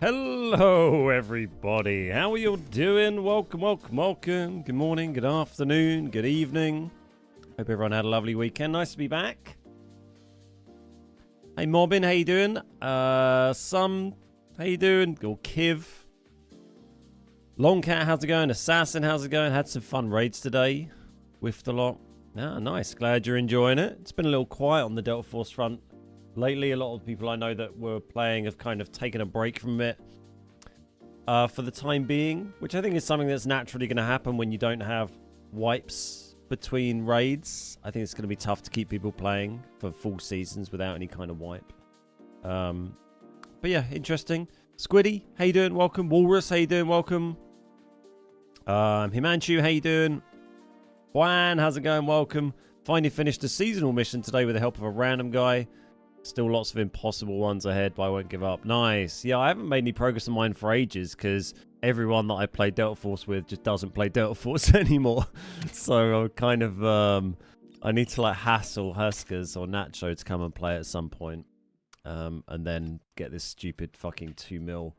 Hello, everybody. How are you doing? Welcome. Good morning, good afternoon, good evening. Hope everyone had a lovely weekend. Nice to be back. Hey, Mobbin, how you doing? How you doing? Or Kiv. Longcat, how's it going? Assassin, how's it going? Had some fun raids today. Whiffed a lot. Ah, nice. Glad you're enjoying it. It's been a little quiet on the Delta Force front. Lately, a lot of people I know that were playing have kind of taken a break from it for the time being, which I think is something that's naturally going to happen when you don't have wipes between raids. I think it's going to be tough to keep people playing for full seasons without any kind of wipe. But yeah, interesting. Squiddy, how you doing? Welcome. Walrus, how you doing? Welcome. Himanshu, how you doing? Juan, how's it going? Welcome. Finally finished a seasonal mission today with the help of a random guy. Still lots of impossible ones ahead, but I won't give up. Nice. Yeah, I haven't made any progress on mine for ages because everyone that I play Delta Force with just doesn't play Delta Force anymore. So I'm kind of, I need to like hassle Huskers or Nacho to come and play at some point. And then get this stupid fucking 2 mil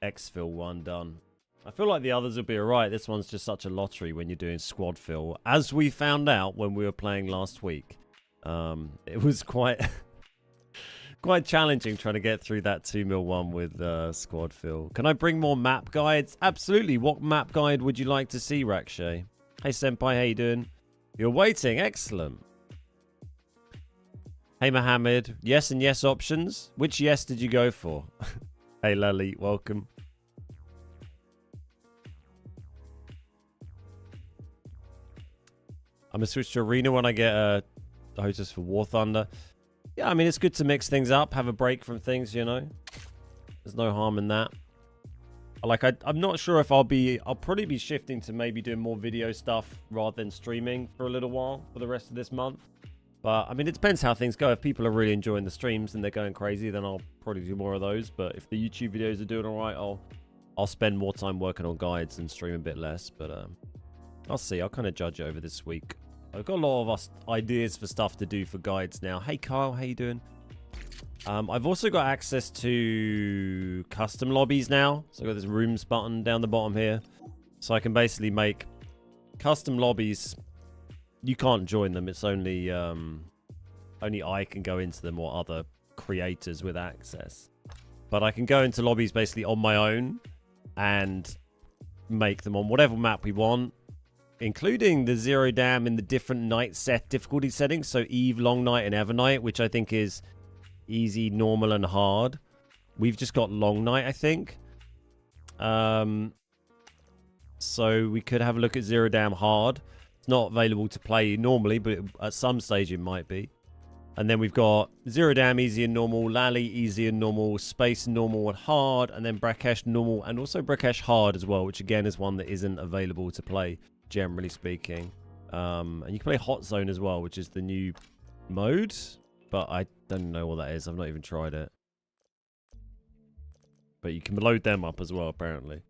exfil one done. I feel like the others will be alright. This one's just such a lottery when you're doing squad fill. As we found out when we were playing last week. It was quite... quite challenging trying to get through that 2 mil one with squad fill. Can I bring more map guides? Absolutely. What map guide would you like to see, Rakshay? Hey, Senpai, how you doing? You're waiting. Excellent. Hey, Mohammed. Yes and yes options. Which yes did you go for? Hey, Lally. Welcome. I'm going to switch to Arena when I get a hostess for War Thunder. Yeah, I mean, it's good to mix things up, have a break from things, you know. There's no harm in that. Like, I'm not sure if I'll probably be shifting to maybe doing more video stuff rather than streaming for a little while for the rest of this month. But, I mean, it depends how things go. If people are really enjoying the streams and they're going crazy, then I'll probably do more of those. But if the YouTube videos are doing all right, I'll spend more time working on guides and stream a bit less. But I'll see. I'll kind of judge it over this week. I've got a lot of ideas for stuff to do for guides now. Hey, Kyle, how you doing? I've also got access to custom lobbies now. So I've got this rooms button down the bottom here. So I can basically make custom lobbies. You can't join them. It's only I can go into them or other creators with access. But I can go into lobbies basically on my own and make them on whatever map we want. Including the Zero Dam in the different night set difficulty settings. So Eve, Long Night, and Evernight, which I think is easy, normal, and hard. We've just got Long Night, I think. So we could have a look at Zero Dam hard. It's not available to play normally, but at some stage it might be. And then we've got Zero Dam, easy and normal, Lally, easy and normal, Space, normal, and hard, and then Brakesh, normal, and also Brakesh hard as well, which again is one that isn't available to play. Generally speaking, and you can play Hot Zone as well, which is the new mode, but I don't know what that is. I've not even tried it, but you can load them up as well apparently.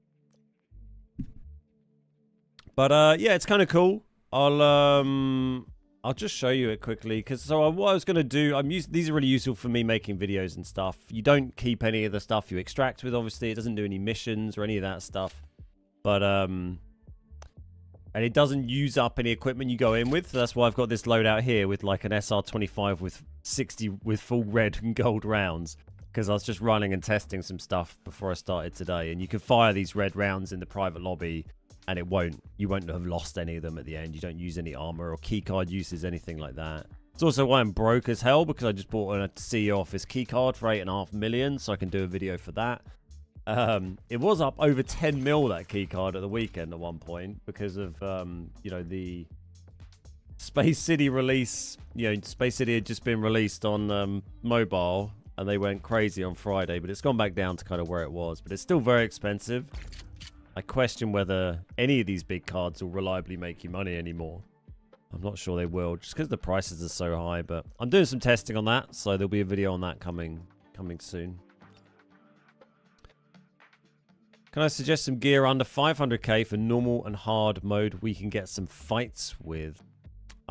But yeah, it's kind of cool. I'll just show you it quickly because what I was gonna do, these are really useful for me making videos and stuff. You don't keep any of the stuff you extract with, obviously. It doesn't do any missions or any of that stuff, but and it doesn't use up any equipment you go in with. So that's why I've got this loadout here with like an SR-25 with 60 with full red and gold rounds. Because I was just running and testing some stuff before I started today. And you can fire these red rounds in the private lobby and you won't have lost any of them at the end. You don't use any armor or keycard uses, anything like that. It's also why I'm broke as hell because I just bought a CEO office keycard for 8.5 million. So I can do a video for that. It was up over 10 mil, that keycard, at the weekend at one point because of, you know, the Space City release. You know, Space City had just been released on mobile and they went crazy on Friday, but it's gone back down to kind of where it was. But it's still very expensive. I question whether any of these big cards will reliably make you money anymore. I'm not sure they will, just because the prices are so high. But I'm doing some testing on that, so there'll be a video on that coming soon. Can I suggest some gear under 500k for normal and hard mode we can get some fights with?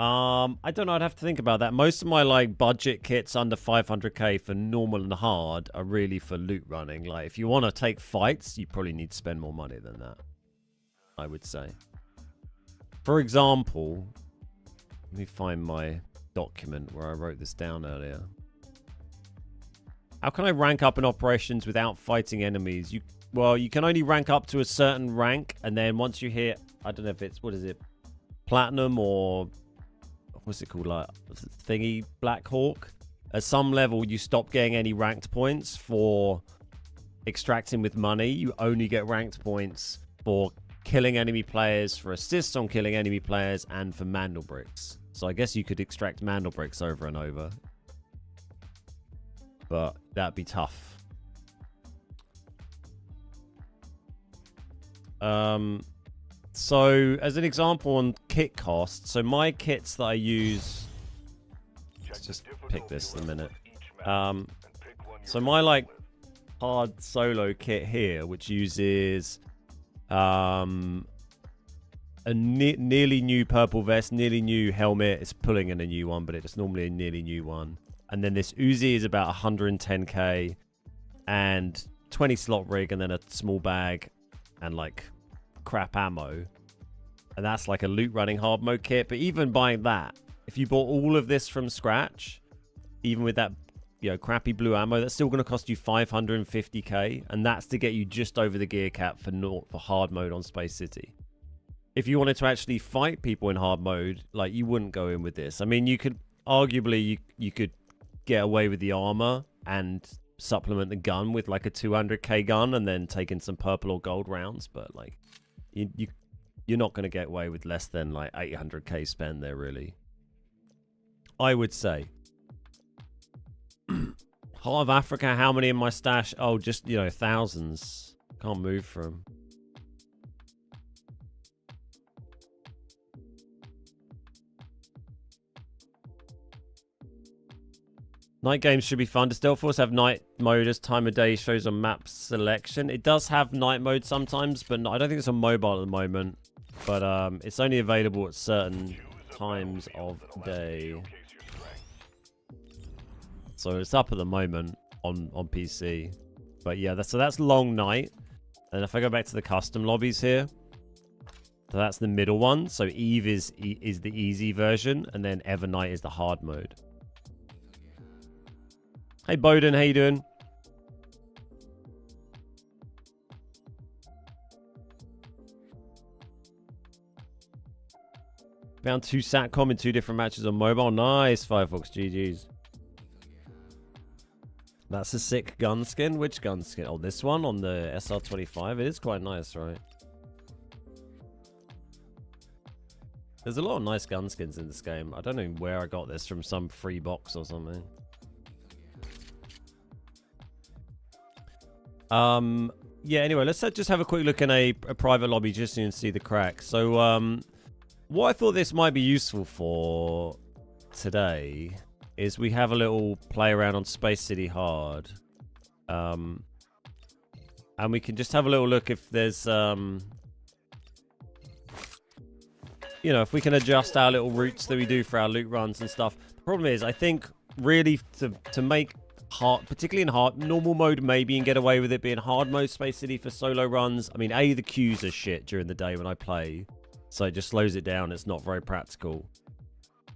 I don't know. I'd have to think about that. Most of my like budget kits under 500k for normal and hard are really for loot running. Like if you want to take fights, you probably need to spend more money than that, I would say. For example, let me find my document where I wrote this down earlier. How can I rank up in operations without fighting enemies? Well, you can only rank up to a certain rank, and then once you hit, I don't know if it's, what is it, platinum or what's it called, like thingy, Black Hawk. At some level, you stop getting any ranked points for extracting with money. You only get ranked points for killing enemy players, for assists on killing enemy players, and for mandel bricks. So I guess you could extract mandel bricks over and over, but that'd be tough. So as an example on kit cost, so my kits that I use, let's just pick this in a minute. So my like hard solo kit here, which uses a nearly new purple vest, nearly new helmet. It's pulling in a new one, but it's normally a nearly new one. And then this Uzi is about 110k and 20 slot rig, and then a small bag and like crap ammo. And that's like a loot running hard mode kit. But even buying that, if you bought all of this from scratch, even with that, you know, crappy blue ammo, that's still going to cost you 550k, and that's to get you just over the gear cap for hard mode on Space City. If you wanted to actually fight people in hard mode, like, you wouldn't go in with this. I mean, you could arguably you could get away with the armor and supplement the gun with like a 200k gun and then take in some purple or gold rounds, but like you're not going to get away with less than like 800k spend there, really, I would say. Heart of Africa, how many in my stash? Oh, just, you know, thousands. Can't move from. Night games should be fun. Does Stealth Force have night mode as time of day shows on map selection? It does have night mode sometimes, but I don't think it's on mobile at the moment. But it's only available at certain times of day. So it's up at the moment on PC. But yeah, that's long night. And if I go back to the custom lobbies here, so that's the middle one. So Eve is the easy version, and then Evernight is the hard mode. Hey Bowden, how you doing? Found 2 SATCOM in 2 different matches on mobile. Nice, Firefox, GG's. That's a sick gun skin. Which gun skin? Oh, this one on the SR25. It is quite nice, right? There's a lot of nice gun skins in this game. I don't know where I got this from, some free box or something. Yeah, anyway, let's just have a quick look in a private lobby just so you can see the crack. So, what I thought this might be useful for today is we have a little play around on Space City Hard. And we can just have a little look if there's, you know, if we can adjust our little routes that we do for our loot runs and stuff. The problem is, I think, really, to make hard, particularly in hard, normal mode maybe, and get away with it being hard mode Space City for solo runs. I mean, the queues are shit during the day when I play, so it just slows it down. It's not very practical.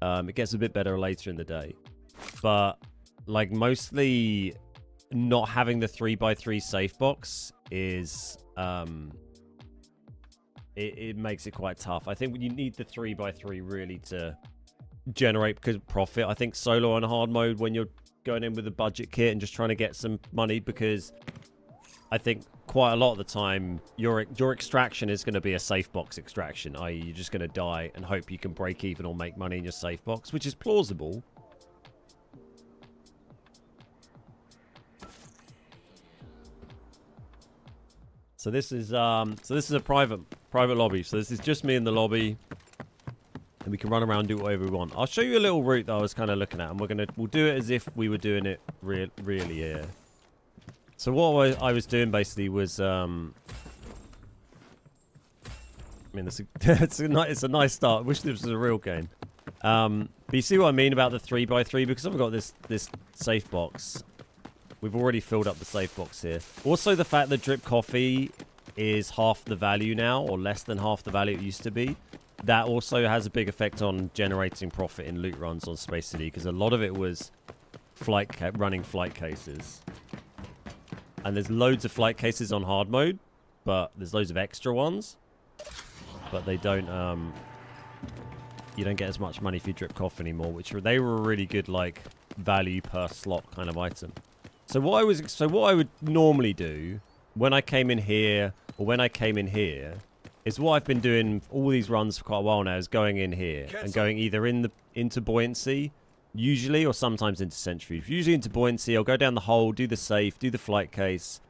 It gets a bit better later in the day. But, like, mostly not having the 3x3 safe box is, it makes it quite tough. I think you need the 3x3 really to generate profit. I think solo on hard mode, when you're going in with a budget kit and just trying to get some money, because I think quite a lot of the time your extraction is going to be a safe box extraction, i.e. you're just going to die and hope you can break even or make money in your safe box, which is plausible. So this is a private lobby. So this is just me in the lobby, and we can run around and do whatever we want. I'll show you a little route that I was kind of looking at, and we'll do it as if we were doing it really here. So what I was doing basically was, I mean, it's a nice start. I wish this was a real game. But you see what I mean about the 3x3? Because I've got this safe box. We've already filled up the safe box here. Also, the fact that drip coffee is half the value now, or less than half the value it used to be. That also has a big effect on generating profit in loot runs on Space City, because a lot of it was running flight cases. And there's loads of flight cases on hard mode, but there's loads of extra ones. But they don't, you don't get as much money for your drip coffee anymore, they were a really good, like, value per slot kind of item. So what I would normally do when I came in here, or when I came in here, is what I've been doing all these runs for quite a while now, is going in here and going either into buoyancy, usually, or sometimes into centrifuge. Usually into buoyancy, I'll go down the hole, do the safe, do the flight case,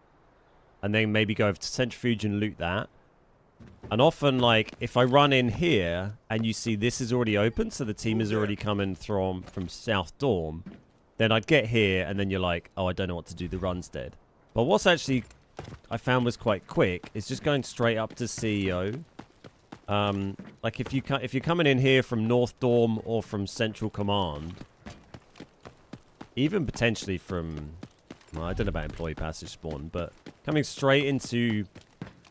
and then maybe go over to centrifuge and loot that. And often, like, if I run in here and you see this is already open, so the team is already coming from South Dorm, then I'd get here and then you're like, oh, I don't know what to do, the run's dead. But what's actually I found was quite quick is just going straight up to CEO. Like if you're coming in here from North Dorm or from Central Command, even potentially from, well, I don't know about Employee Passage Spawn, but coming straight into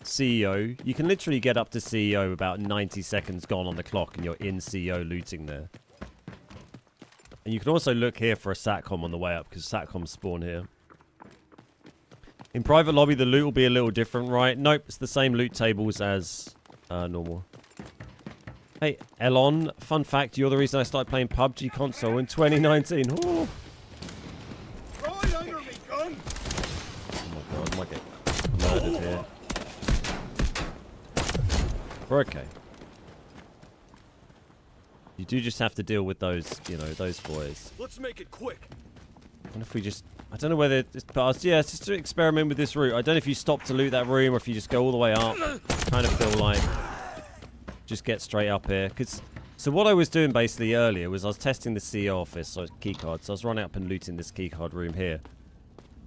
CEO, you can literally get up to CEO about 90 seconds gone on the clock and you're in CEO looting there. And you can also look here for a SATCOM on the way up, because SATCOMs spawn here. In private lobby, the loot will be a little different, right? Nope, it's the same loot tables as normal. Hey, Elon, fun fact, you're the reason I started playing PUBG console in 2019. Ooh. Right under me, gun. Oh my god, I might get murdered here. We're okay. You do just have to deal with those, you know, those boys. Let's make it quick. And if we just, I don't know whether it's past. Yeah, it's just to experiment with this route. I don't know if you stop to loot that room or if you just go all the way up. Kind of feel like just get straight up here. So what I was doing basically earlier was I was testing the CEO office, so keycard. So I was running up and looting this keycard room here.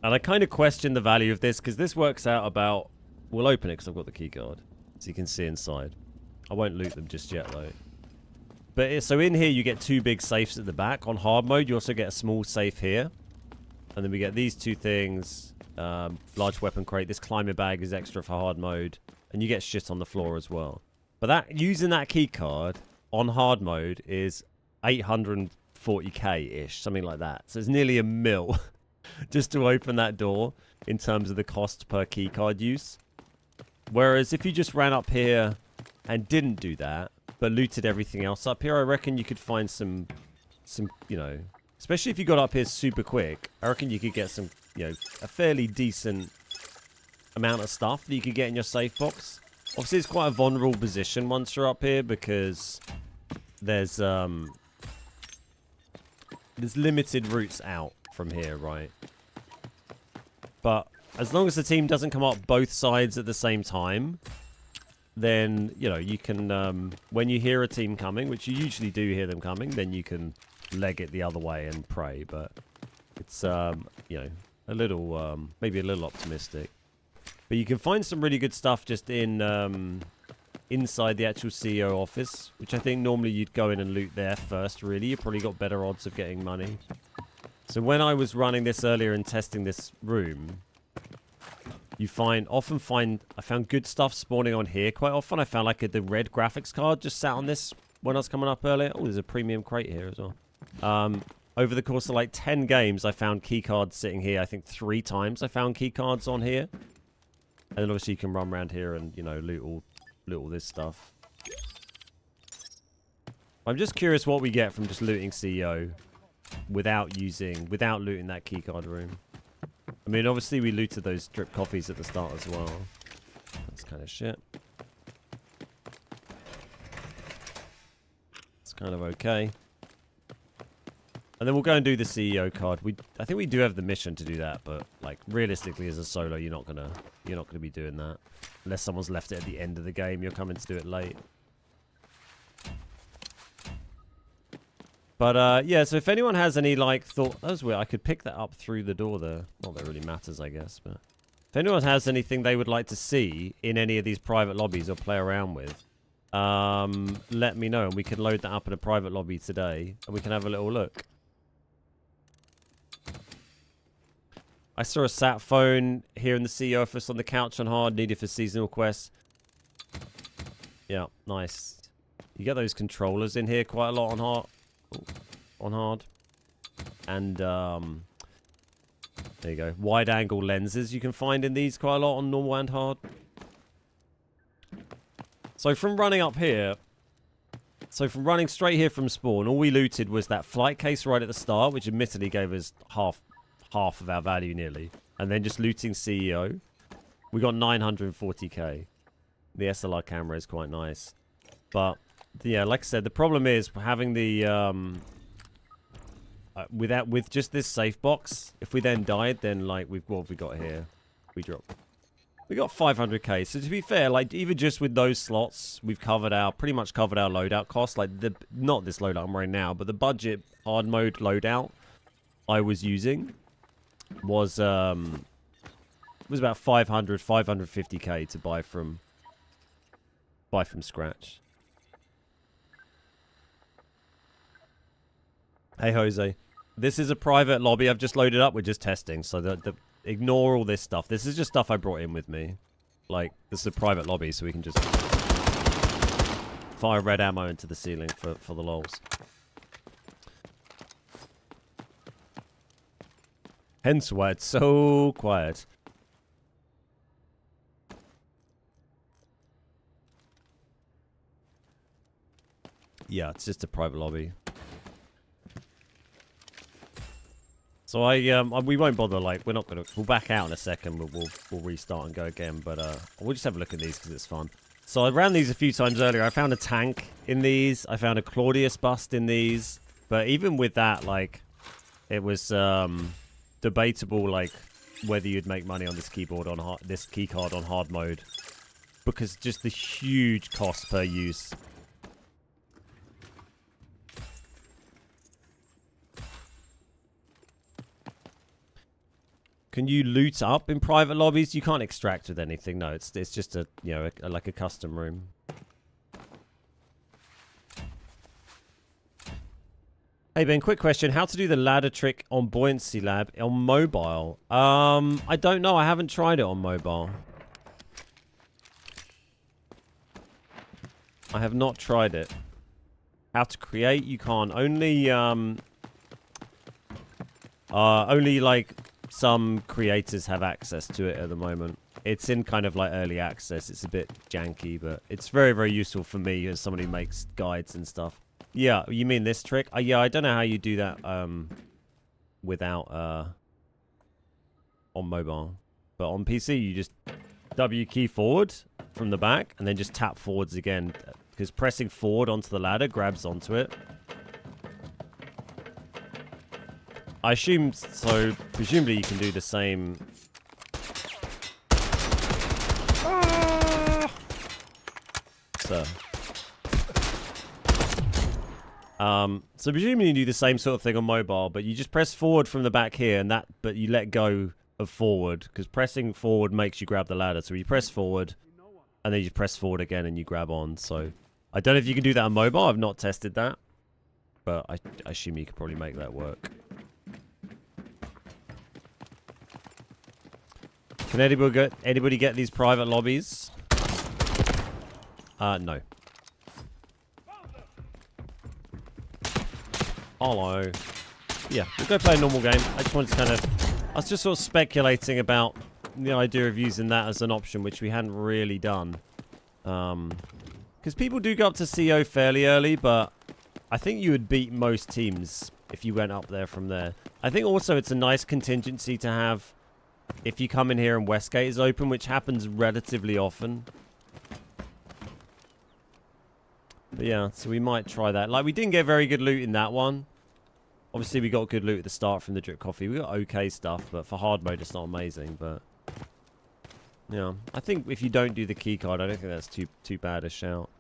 And I kind of questioned the value of this, because this works out about, we'll open it because I've got the keycard, so you can see inside. I won't loot them just yet though. But so in here you get two big safes at the back. On hard mode you also get a small safe here. And then we get these two things. Large weapon crate. This climber bag is extra for hard mode. And you get shit on the floor as well. But that using that key card on hard mode is 840k-ish. Something like that. So it's nearly $1 mil just to open that door in terms of the cost per key card use. Whereas if you just ran up here and didn't do that, but looted everything else up here, I reckon you could find some, you know, especially if you got up here super quick, I reckon you could get some, you know, a fairly decent amount of stuff that you could get in your safe box. Obviously, it's quite a vulnerable position once you're up here, because there's limited routes out from here, right? But as long as the team doesn't come up both sides at the same time, then, you know, you can, when you hear a team coming, which you usually do hear them coming, then you can leg it the other way and pray. But it's, you know, a little, maybe a little optimistic. But you can find some really good stuff just in, inside the actual CEO office, which I think normally you'd go in and loot there first, really. You've probably got better odds of getting money. So when I was running this earlier and testing this room, you often find, I found good stuff spawning on here quite often. I found like the red graphics card just sat on this when I was coming up earlier. Oh, there's a premium crate here as well. Over the course of like 10 games, I found key cards sitting here. I think 3 times I found key cards on here. And then obviously you can run around here and, you know, loot all this stuff. I'm just curious what we get from just looting CEO without looting that key card room. I mean, obviously we looted those drip coffees at the start as well. That's kind of shit. It's kind of okay. And then we'll go and do the CEO card. I think we do have the mission to do that, but like realistically as a solo, you're not gonna be doing that. Unless someone's left it at the end of the game, you're coming to do it late. But, yeah, so if anyone has any, like, thought... That was weird. I could pick that up through the door there. Not that it really matters, I guess, but... If anyone has anything they would like to see in any of these private lobbies or play around with, let me know, and we can load that up in a private lobby today, and we can have a little look. I saw a sat phone here in the CEO office on the couch on hard, needed for seasonal quests. Yeah, nice. You get those controllers in here quite a lot on hard. On hard. And, there you go. Wide angle lenses you can find in these quite a lot on normal and hard. So from running up here, from running straight here from spawn, all we looted was that flight case right at the start, which admittedly gave us half of our value nearly. And then just looting CEO. We got 940k. The SLR camera is quite nice. But, yeah, like I said, the problem is having the, with just this safe box, if we then died, then, like, what have we got here? We got 500k. So to be fair, like, even just with those slots, we've pretty much covered our loadout costs. Like, not this loadout I'm wearing now, but the budget hard mode loadout I was using was about 550k to buy from scratch. Hey Jose, this is a private lobby I've just loaded up. We're just testing, so ignore all this stuff. This is just stuff I brought in with me. Like, this is a private lobby, so we can just fire red ammo into the ceiling for the lols. Hence why it's so quiet. Yeah, it's just a private lobby. So we won't bother. Like, we're not gonna. We'll back out in a second. We'll restart and go again. But we'll just have a look at these because it's fun. So I ran these a few times earlier. I found a tank in these. I found a Claudius bust in these. But even with that, like, it was debatable, like, whether you'd make money on this keyboard on this keycard on hard mode, because just the huge cost per use. Can you loot up in private lobbies? You can't extract with anything. No, it's just a, you know, like a custom room. Hey Ben, quick question: how to do the ladder trick on Buoyancy Lab on mobile? I don't know. I haven't tried it on mobile. I have not tried it. How to create? You can't. Only like some creators have access to it at the moment. It's in kind of like early access. It's a bit janky, but it's very, very useful for me as somebody who makes guides and stuff. Yeah, you mean this trick? Yeah, I don't know how you do that without on mobile. But on PC, you just W key forward from the back and then just tap forwards again, because pressing forward onto the ladder grabs onto it. I assume so. Presumably you can do the same. So presumably you do the same sort of thing on mobile, but you just press forward from the back here, and but you let go of forward, because pressing forward makes you grab the ladder. So you press forward, and then you press forward again, and you grab on. So I don't know if you can do that on mobile. I've not tested that, but I assume you could probably make that work. Can anybody get these private lobbies? No. Hello. Yeah, we'll go play a normal game. I just wanted to I was just sort of speculating about the idea of using that as an option, which we hadn't really done. Because people do go up to CO fairly early, but I think you would beat most teams if you went up there from there. I think also it's a nice contingency to have if you come in here and Westgate is open, which happens relatively often. But yeah, so we might try that. Like, we didn't get very good loot in that one. Obviously, we got good loot at the start from the drip coffee. We got okay stuff, but for hard mode, it's not amazing. But yeah, I think if you don't do the key card, I don't think that's too bad a shout.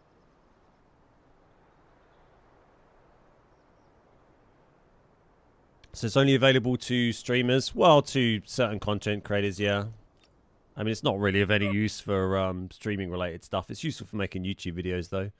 So it's only available to streamers? Well, to certain content creators, yeah. I mean, it's not really of any use for streaming related stuff. It's useful for making YouTube videos though.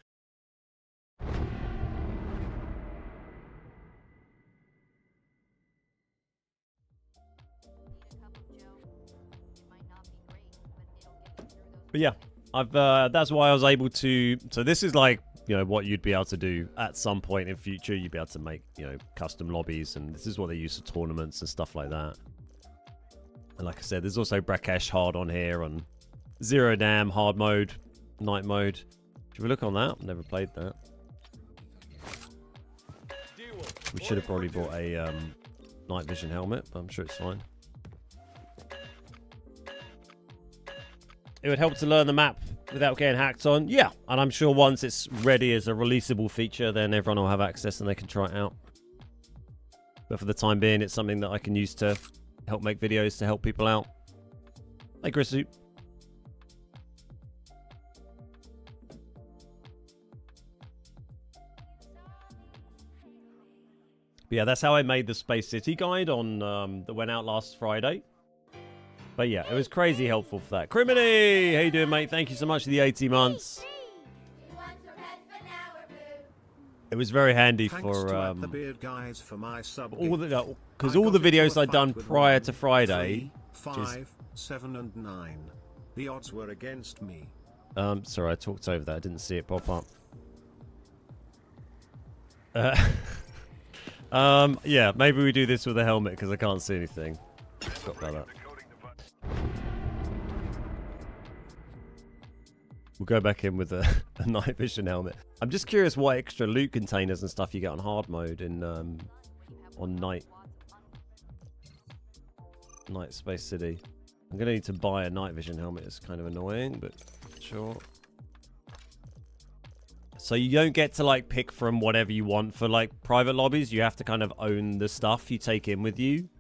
But yeah, I've that's why I was able to. So this is like, you know, what you'd be able to do at some point in future. You'd be able to make, you know, custom lobbies, and this is what they use for tournaments and stuff like that. And like I said, there's also Brakesh hard on here on Zero Dam, hard mode, night mode. Should we look on that? Never played that. We should have probably bought a night vision helmet, but I'm sure it's fine. It would help to learn the map without getting hacked on. Yeah, and I'm sure once it's ready as a releasable feature, then everyone will have access and they can try it out. But for the time being, it's something that I can use to help make videos to help people out. Hey, Grisu. But yeah, that's how I made the Space City guide on that went out last Friday. But yeah, it was crazy helpful for that. Criminy! How you doing, mate? Thank you so much for the 80 months. It was very handy for the beard guys for my sub all the because all the videos I'd done prior to Friday. 3, 5, 7, and 9. The odds were against me. Sorry, I talked over that. I didn't see it pop up. Yeah, maybe we do this with a helmet because I can't see anything. Forgot about that. We'll go back in with a night vision helmet. I'm just curious what extra loot containers and stuff you get on hard mode in on night Space City. I'm gonna need to buy a night vision helmet. It's kind of annoying, but sure. So you don't get to like pick from whatever you want for like private lobbies. You have to kind of own the stuff you take in with you.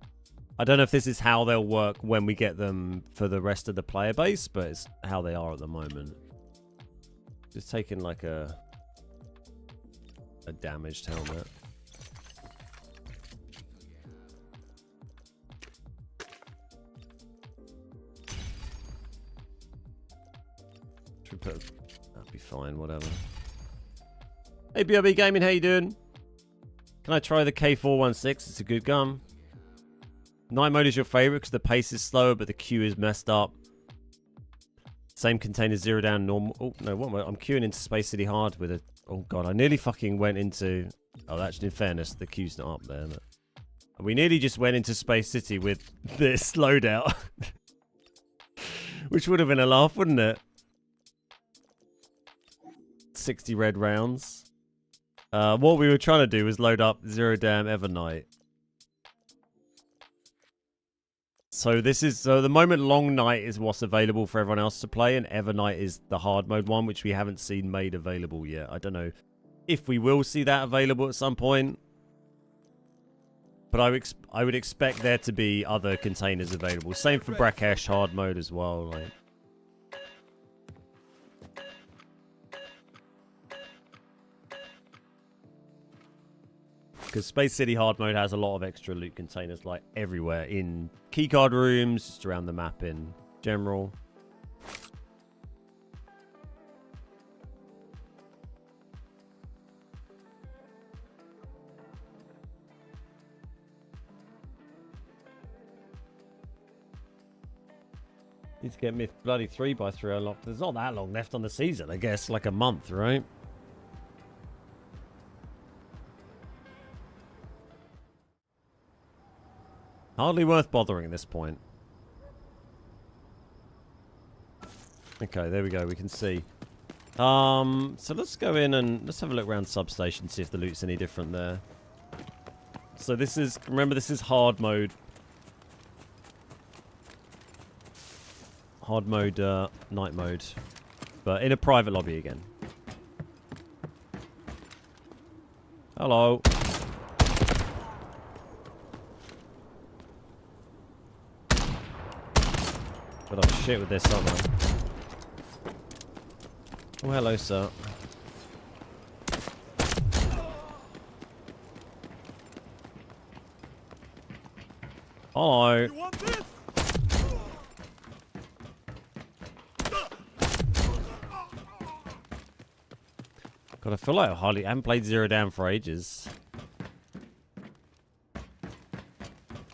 I don't know if this is how they'll work when we get them for the rest of the player base, but it's how they are at the moment. Just taking like a damaged helmet. Should we put? That'd be fine. Whatever. Hey BRB Gaming, how you doing? Can I try the K416? It's a good gun. Night mode is your favorite because the pace is slower, but the queue is messed up. Same container, zero down, normal. Oh, no, what am I? I'm queuing into Space City Hard with a... Oh, God, I nearly fucking went into... Oh, actually, in fairness, the queue's not up there. But... We nearly just went into Space City with this loadout. Which would have been a laugh, wouldn't it? 60 red rounds. What we were trying to do was load up Zero Dam Evernight. So this is the moment Long Night is what's available for everyone else to play, and Evernight is the hard mode one, which we haven't seen made available yet. I don't know if we will see that available at some point, but I would expect there to be other containers available. Same for Brakesh hard mode as well. Like. Because Space City hard mode has a lot of extra loot containers like everywhere in keycard rooms, just around the map in general. Need to get Myth bloody 3x3 unlocked. There's not that long left on the season, I guess, like a month, right? Hardly worth bothering at this point. Okay, there we go. We can see. So let's go in and let's have a look around substation, see if the loot's any different there. So this is, remember, this is hard mode. Hard mode, night mode. But in a private lobby again. Hello. But I'm shit with this, aren't I? Oh, hello, sir. Hello. You want this? God, I feel like I haven't played Zero Down for ages.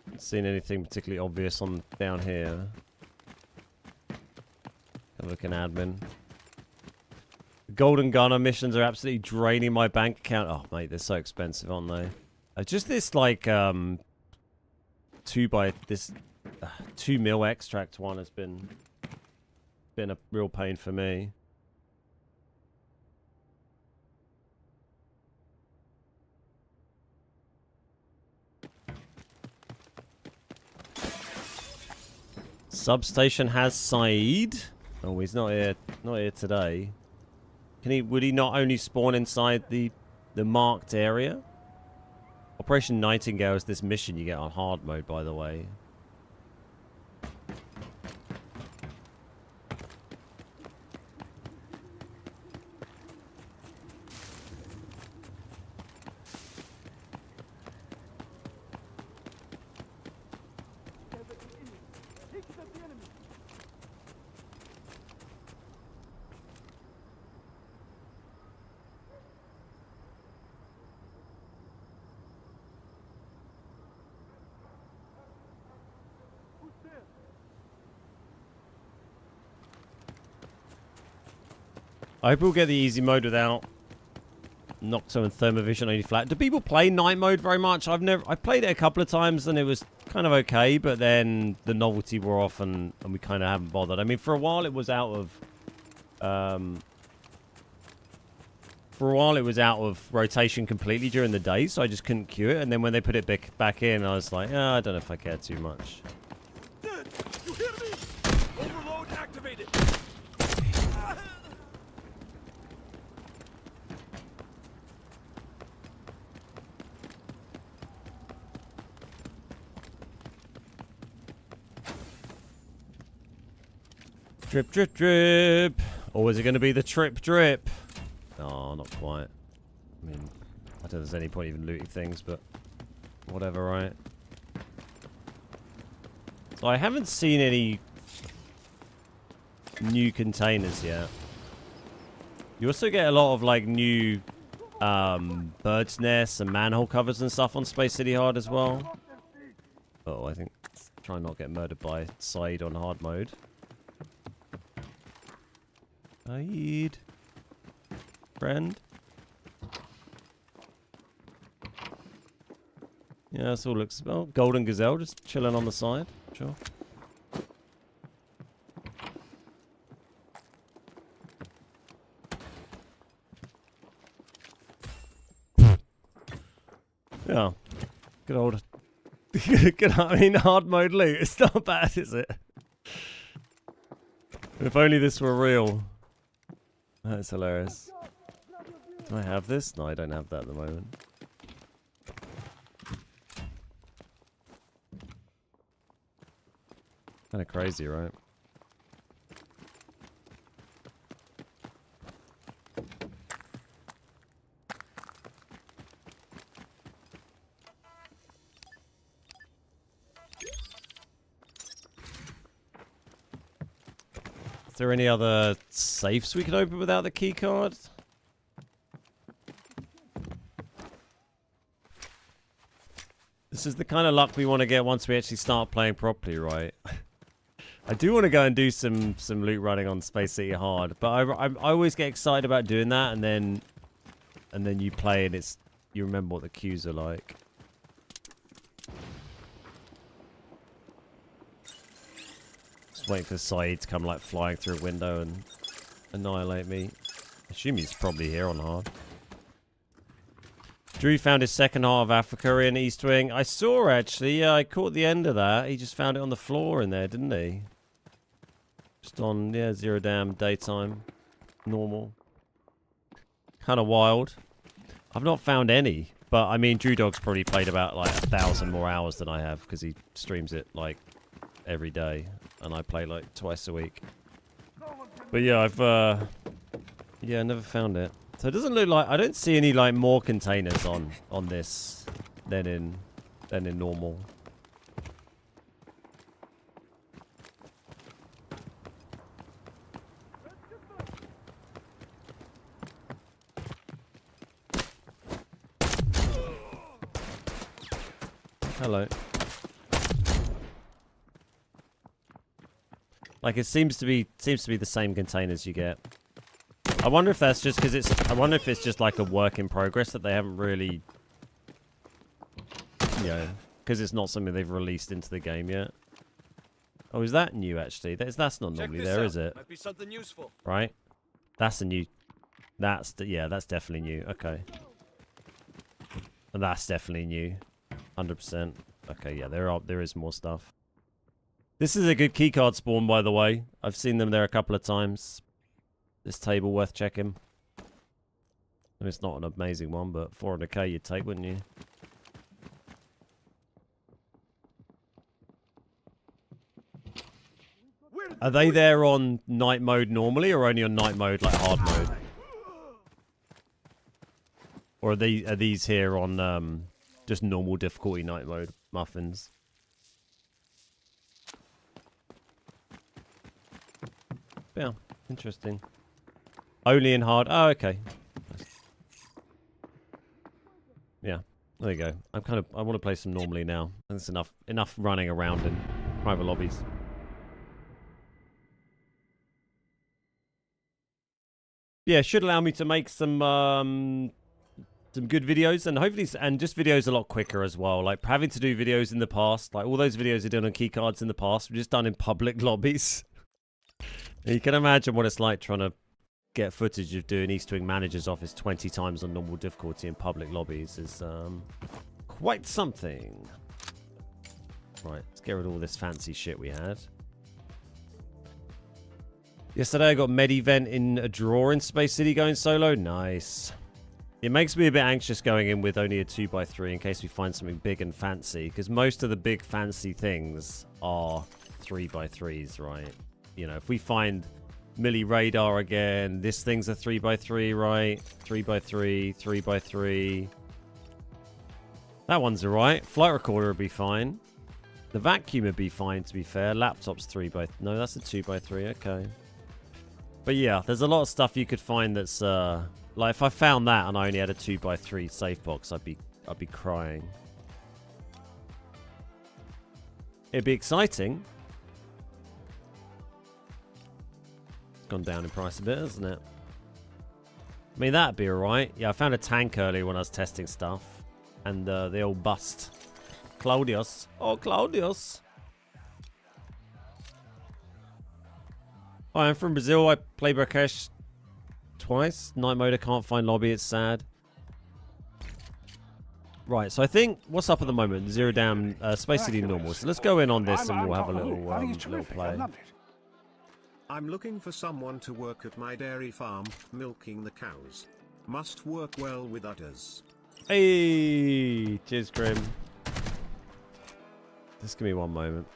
Haven't seen anything particularly obvious on down here. Have a look in admin. Golden Gunner missions are absolutely draining my bank account. Oh, mate, they're so expensive, aren't they? Just this, like, 2 mil extract one has been a real pain for me. Substation has Saeed. Oh, he's not here. Not here today. Would he not only spawn inside the marked area? Operation Nightingale is this mission you get on hard mode, by the way. I hope we'll get the easy mode without Nocto and Thermovision only flat. Do people play night mode very much? I played it a couple of times and it was kind of okay, but then the novelty wore off and we kind of haven't bothered. I mean, for a while it was out of rotation completely during the day, so I just couldn't queue it. And then when they put it back in, I was like, I don't know if I care too much. You hear me? Overload activated. Drip, drip, drip. Or is it going to be the trip, drip? Oh, not quite. I mean, I don't think there's any point even looting things, but whatever, right? So I haven't seen any new containers yet. You also get a lot of, like, new bird's nests and manhole covers and stuff on Space City Hard as well. Oh, I think try and not get murdered by Saeed on hard mode. Saeed. Friend. Yeah, that's all looks... Oh, Golden Gazelle just chilling on the side. Sure. Yeah. Good old... I mean, hard mode loot. It's not bad, is it? If only this were real. That's hilarious. Do I have this? No, I don't have that at the moment. Kind of crazy, right? Is there any other safes we could open without the key card? This is the kind of luck we want to get once we actually start playing properly, right? I do want to go and do some loot running on Space City Hard, but I always get excited about doing that, and then you play and you remember what the queues are like. Just waiting for Saeed to come like flying through a window and annihilate me. I assume he's probably here on hard. Drew found his second heart of Africa in East Wing. I saw actually. Yeah, I caught the end of that. He just found it on the floor in there, didn't he? Just on, yeah, Zero Dam, daytime, normal. Kind of wild. I've not found any, but I mean, Drew Dog's probably played about like 1,000 more hours than I have because he streams it like every day, and I play like twice a week. But yeah, I've never found it. So it doesn't look like I don't see any like more containers on this than in normal. Hello. Like it seems to be the same containers you get. I wonder if that's just because I wonder if it's just like a work in progress that they haven't really, you know, because it's not something they've released into the game yet. Oh, is that new actually? That's not normally there, is it? Might be something useful. Right? That's a new. Yeah, that's definitely new. Okay. And that's definitely new. 100%. Okay, yeah, there is more stuff. This is a good keycard spawn, by the way. I've seen them there a couple of times. This table worth checking. I mean, it's not an amazing one, but 400k you'd take, wouldn't you? Are they there on night mode normally, or only on night mode, like hard mode? Or are these here on just normal difficulty night mode muffins? Yeah, interesting. Only in hard. Oh, okay. Yeah, there you go. I want to play some normally now. That's enough running around in private lobbies. Yeah, it should allow me to make some good videos, and hopefully, and just videos a lot quicker as well. Like having to do videos in the past, like all those videos I did on keycards in the past, were just done in public lobbies. And you can imagine what it's like trying to get footage of doing East Wing Manager's Office 20 times on normal difficulty in public lobbies is quite something. Right, let's get rid of all this fancy shit we had. Yesterday I got Medivent in a draw in Space City going solo. Nice. It makes me a bit anxious going in with only a 2x3 in case we find something big and fancy, because most of the big fancy things are 3x3s, right? You know, if we find Milli Radar again, this thing's a 3x3, right? 3x3, 3x3. That one's alright. Flight recorder would be fine. The vacuum would be fine, to be fair. Laptop's 3x... No, that's a 2x3, okay. But yeah, there's a lot of stuff you could find that's... like, if I found that and I only had a 2x3 safe box, I'd be crying. It'd be exciting. It's gone down in price a bit, hasn't it? I mean, that'd be alright. Yeah, I found a tank earlier when I was testing stuff. And they all bust. Claudius. Oh, Claudius. Hi, I'm from Brazil. I play Brakesh twice. Night mode, I can't find lobby. It's sad. Right, so I think what's up at the moment? Zero down, Space City normal. So let's go in on this and we'll have a little play. I'm looking for someone to work at my dairy farm, milking the cows. Must work well with others. Hey, cheers, Grim. Just give me one moment.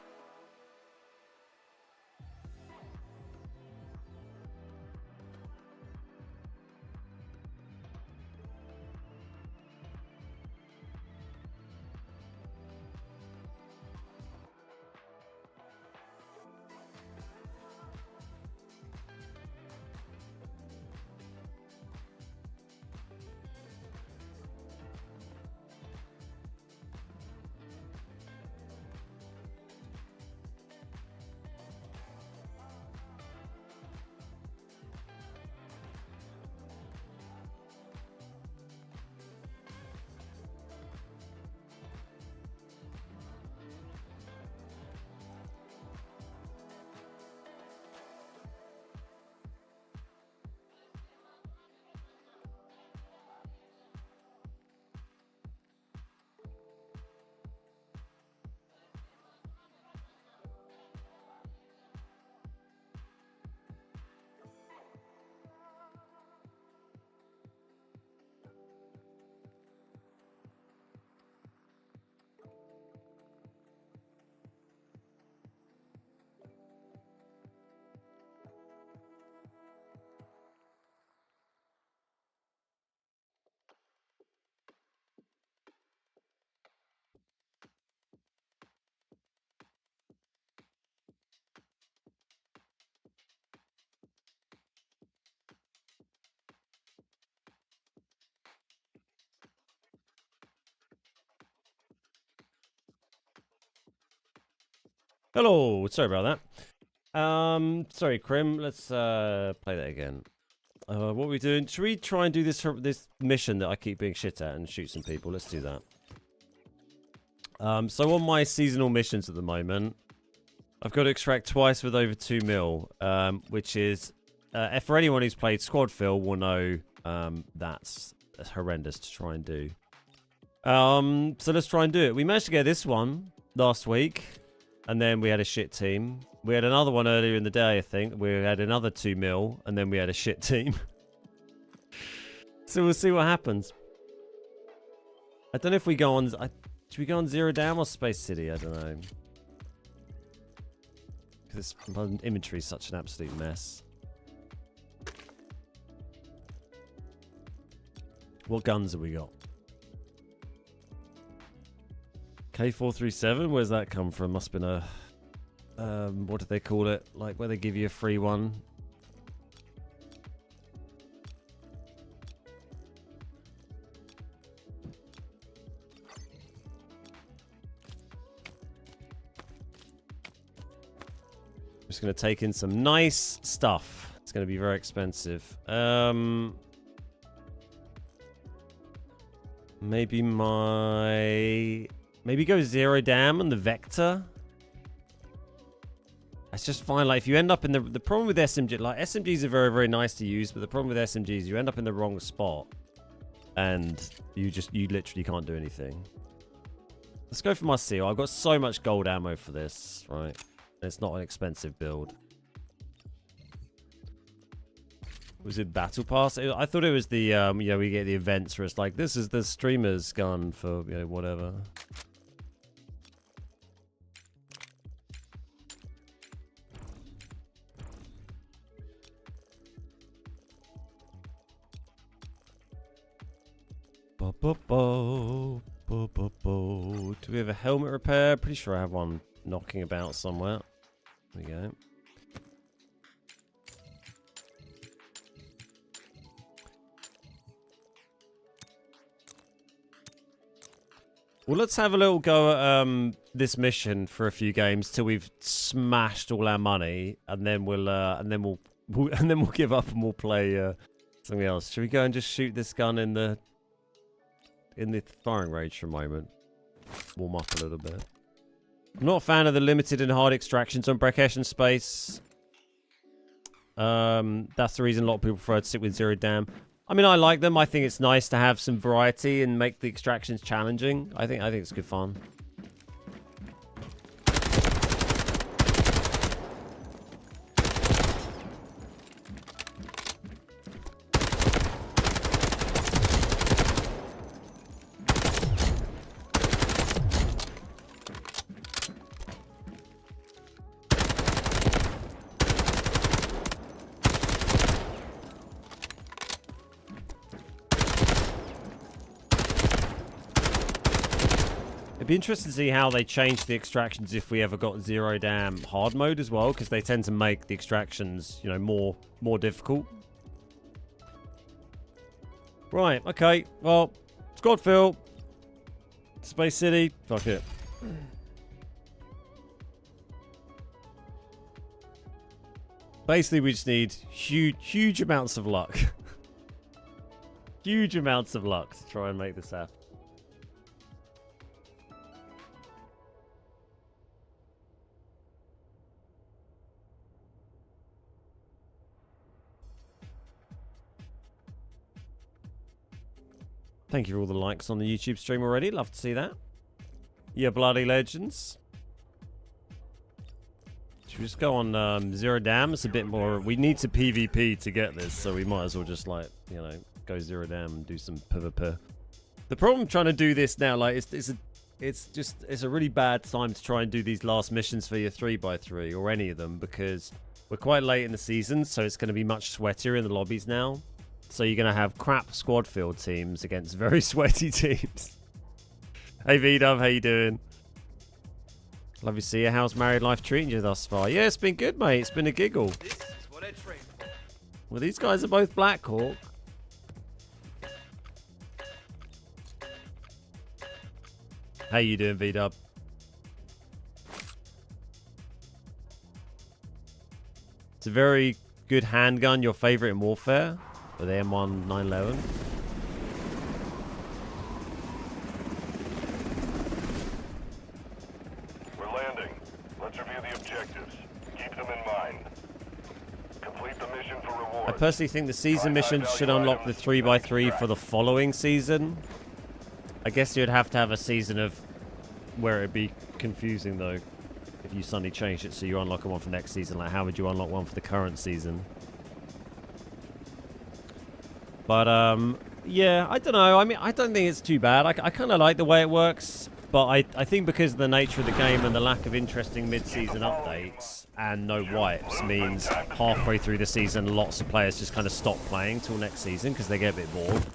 Hello. Sorry about that. Sorry, Krim. Let's play that again. What are we doing? Should we try and do this mission that I keep being shit at and shoot some people? Let's do that. So on my seasonal missions at the moment, I've got to extract twice with over 2 mil, which is, for anyone who's played Squad Fill will know that's horrendous to try and do. So let's try and do it. We managed to get this one last week, and then we had a shit team. We had another one earlier in the day, I think. We had another 2 mil, and then we had a shit team. So we'll see what happens. I don't know if we go on... should we go on Zero Down or Space City? I don't know. Because inventory is such an absolute mess. What guns have we got? K437? Where's that come from? Must have been a... what do they call it? Like where they give you a free one. I'm just going to take in some nice stuff. It's going to be very expensive. Maybe go Zero Dam and the Vector. It's just fine. Like if you end up in the problem with SMG, like SMGs are very, very nice to use, but the problem with SMGs, you end up in the wrong spot and you literally can't do anything. Let's go for my seal. I've got so much gold ammo for this, right? It's not an expensive build. Was it Battle Pass? I thought it was the, you know, we get the events where it's like, this is the streamer's gun for, you know, whatever. Do we have a helmet repair? Pretty sure I have one knocking about somewhere. There we go. Well, let's have a little go at this mission for a few games till we've smashed all our money, and then we'll give up and we'll play something else. Should we go and just shoot this gun in the firing range for a moment? Warm up a little bit. I'm not a fan of the limited and hard extractions on Brekesh and Space. That's the reason a lot of people prefer to stick with Zero Dam. I mean, I like them. I think it's nice to have some variety and make the extractions challenging. I think it's good fun. It'd be interesting to see how they change the extractions if we ever got Zero Dam hard mode as well, because they tend to make the extractions, you know, more difficult. Right, okay. Well, Squad Fill, Space City, fuck it. Basically, we just need huge amounts of luck. Huge amounts of luck to try and make this happen. Thank you for all the likes on the YouTube stream already. Love to see that. Yeah, bloody legends. Should we just go on Zero Dam? It's a bit more... We need to PvP to get this, so we might as well just, like, you know, go Zero Dam and do some PvP. The problem trying to do this now, like, it's a really bad time to try and do these last missions for your 3x3 or any of them, because we're quite late in the season, so it's going to be much sweatier in the lobbies now. So you're going to have crap squad field teams against very sweaty teams. Hey V-Dub, how you doing? Love to see you. How's married life treating you thus far? Yeah, it's been good, mate. It's been a giggle. This is what I trained for. Well, these guys are both Black Hawk. How you doing, V-Dub? It's a very good handgun, your favorite in Warfare, with the M1 911. We're landing. Let's review the objectives. Keep them in mind. Complete the mission for reward. I personally think the season missions should unlock the 3x3 for the following season. I guess you'd have to have a season of where it'd be confusing though. If you suddenly changed it so you unlock one for next season, like how would you unlock one for the current season? But yeah, I don't know. I mean, I don't think it's too bad. I kind of like the way it works, but I think because of the nature of the game and the lack of interesting mid-season updates and no wipes means halfway through the season, lots of players just kind of stop playing till next season because they get a bit bored.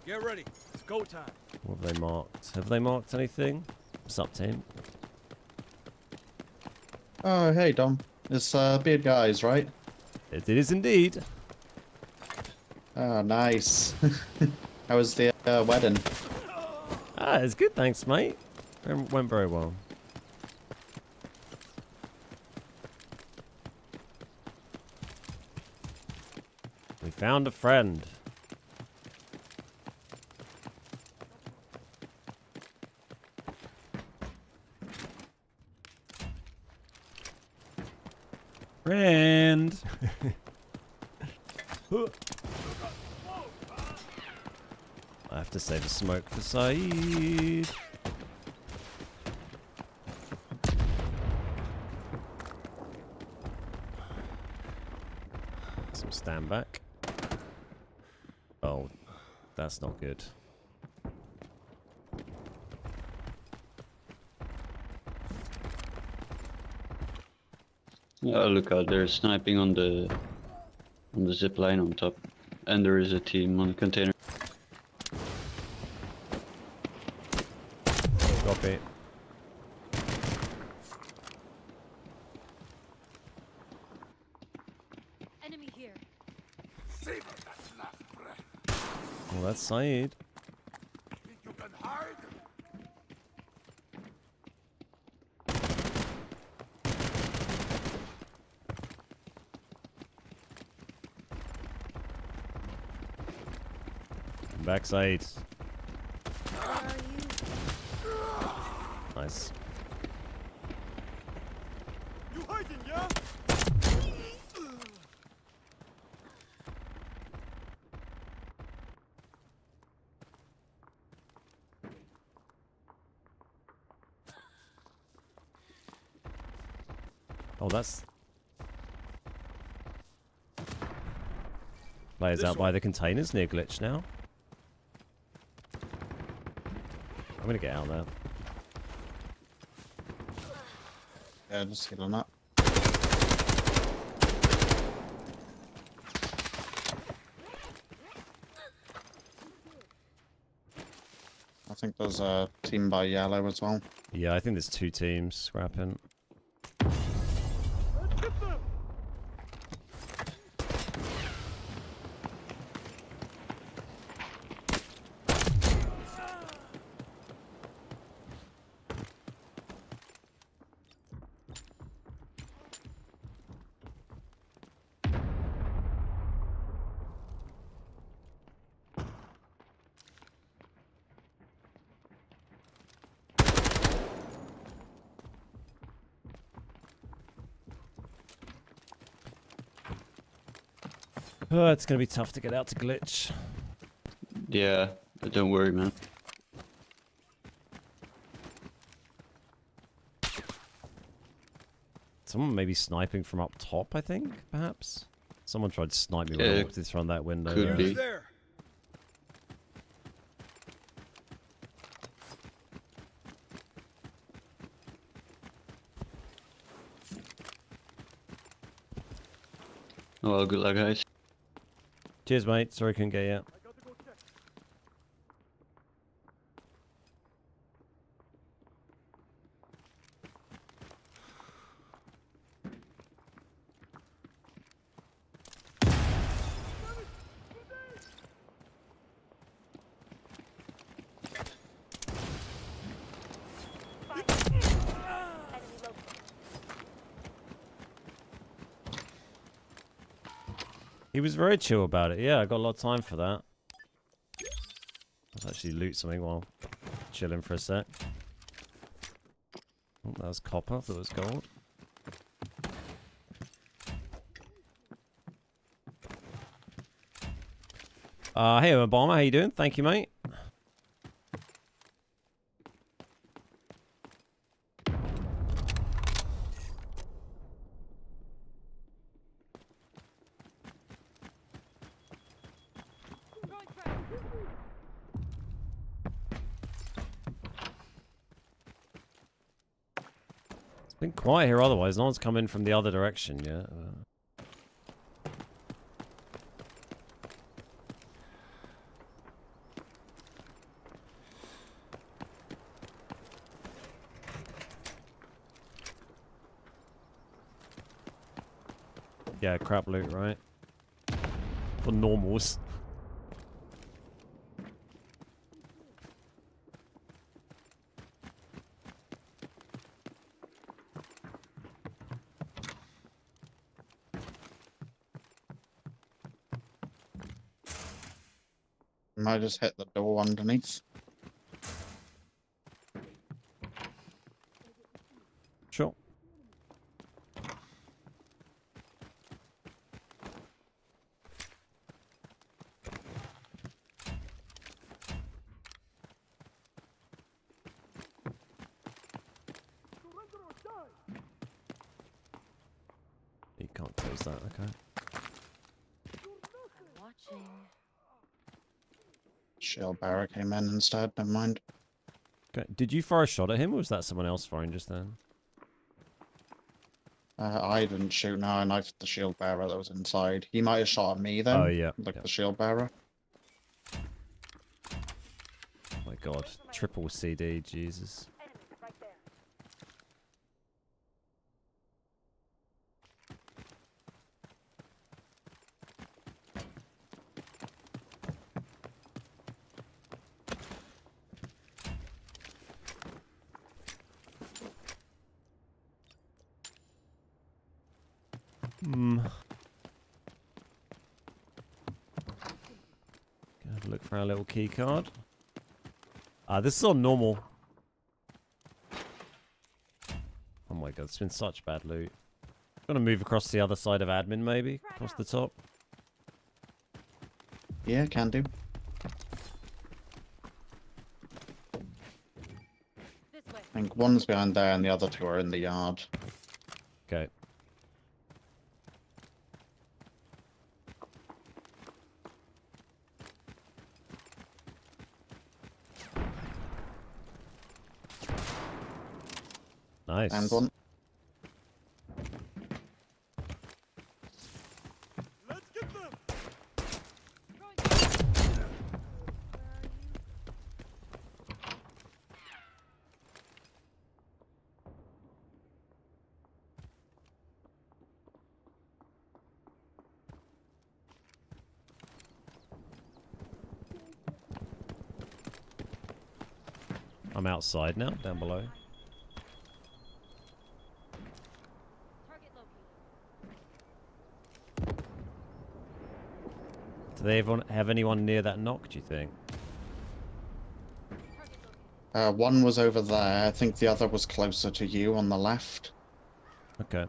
Get ready. It's go time. What have they marked? Have they marked anything? What's up, team? Oh, hey, Dom. It's Beard Guys, right? It is indeed. Oh, nice. How was the wedding? Ah, it's good, thanks, mate. Went very well. We found a friend. Friend. I have to save a smoke for Saeed. Some stand back. Oh, that's not good. Oh, look out, they're sniping on the zip line on top. And there is a team on the container. Copy. Enemy here. Savor that last breath. Well, that's Saeed. Think you can hide? Back Saeed. Where are you? Nice. You hiding, yeah? Oh, that's... Players This out by the containers near glitch now. I'm gonna get out there. Yeah, just healing up. I think there's a team by yellow as well. Yeah, I think there's two teams scrapping. Let's get them. Oh, it's gonna be tough to get out to glitch. Yeah, but don't worry, man. Someone may be sniping from up top, I think, perhaps? Someone tried to snipe me when I Yeah, walked in from that window. could yeah. be. There. Oh, well, good luck, guys. Cheers, mate. Sorry I couldn't get you. I gotta go check. Enemy He was very chill about it. Yeah, I got a lot of time for that. Let's actually loot something while chilling for a sec. Oh, that was copper. I thought it was gold. Hey, Obama. How you doing? Thank you, mate. It's been quiet here otherwise. No one's come in from the other direction yet. Yeah, crap loot, right? For normals. Might just hit the door underneath. Sure. You can't close that, okay. I'm watching. Shield barrier came in instead, never mind. Okay. Did you fire a shot at him, or was that someone else firing just then? I didn't shoot, no, I knifed the shield bearer that was inside. He might have shot at me then. Oh, yeah. Like Yeah. the shield bearer. Oh my god. Triple CD, Jesus. Gonna have a look for our little key card. This is on normal. Oh my god, it's been such bad loot. Gonna move across the other side of admin, maybe? Across the top. Yeah, can do. This way. I think one's behind there and the other two are in the yard. Okay. Nice. And one. Let's get them! I'm outside now, down below. Target located. Do they have anyone near that knock, do you think? Target located. One was over there. I think the other was closer to you on the left. Okay.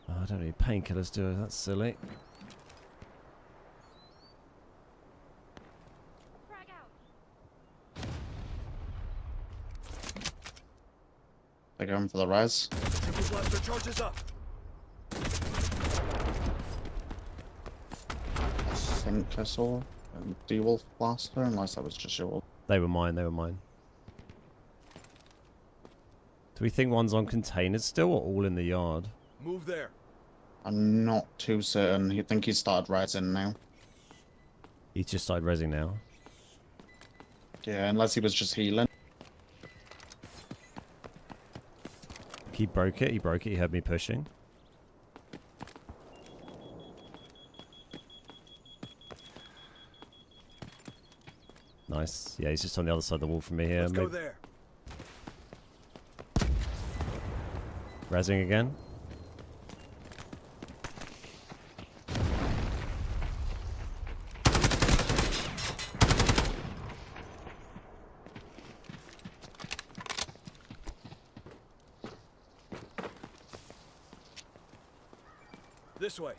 Oh, I don't need painkillers, do I? That's silly. Frag out. They're going for the res. Triple blaster charges up! I think I saw a D-Wolf blaster, unless that was just your. They were mine, they were mine. Do we think one's on containers still, or all in the yard? Move there! I'm not too certain. I think he started resing now. He's just started rezzing now. Yeah, unless he was just healing. He broke it, he broke it, he heard me pushing. Nice. Yeah, he's just on the other side of the wall from me here. Let's go Maybe there. rezzing again. This way.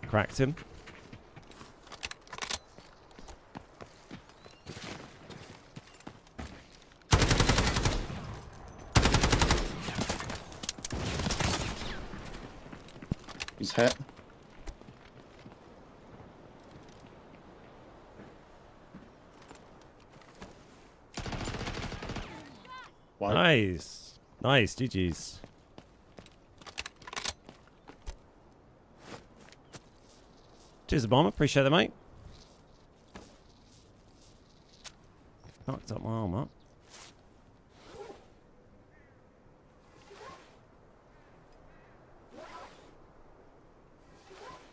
Cracked him. He's hit. Wow. Nice. Nice. GG's. Cheers, Bomber. Appreciate it, mate. Knocked up my arm up.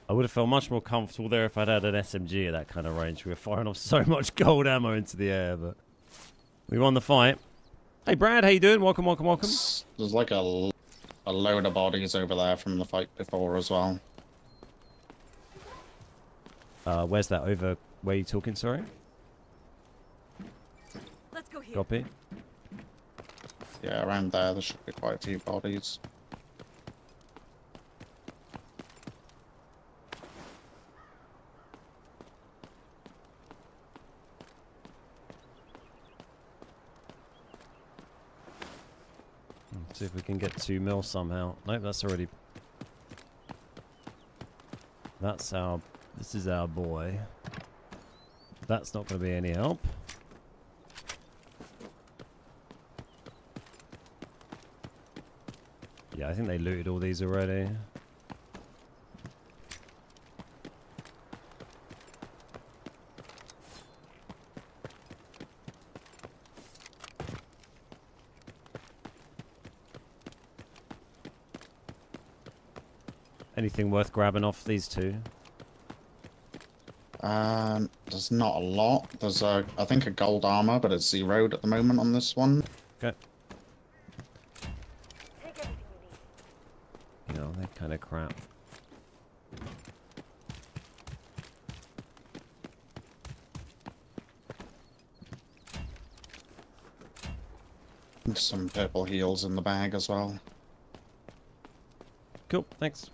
I would have felt much more comfortable there if I'd had an SMG at that kind of range. We were firing off so much gold ammo into the air, but we won the fight. Hey, Brad, how you doing? Welcome, welcome, welcome. There's like a load of bodies over there from the fight before as well. Where's that over? Where are you talking, sorry? Let's go here. Copy. Yeah, around there should be quite a few bodies. See if we can get 2 mil somehow. Nope, that's already... That's our... This is our boy. That's not going to be any help. Yeah, I think they looted all these already. Anything worth grabbing off these two? There's not a lot. There's I think a gold armor, but it's zeroed at the moment on this one. Okay. Take everything you need. You know, they're kind of crap. There's some purple heals in the bag as well. Cool, thanks.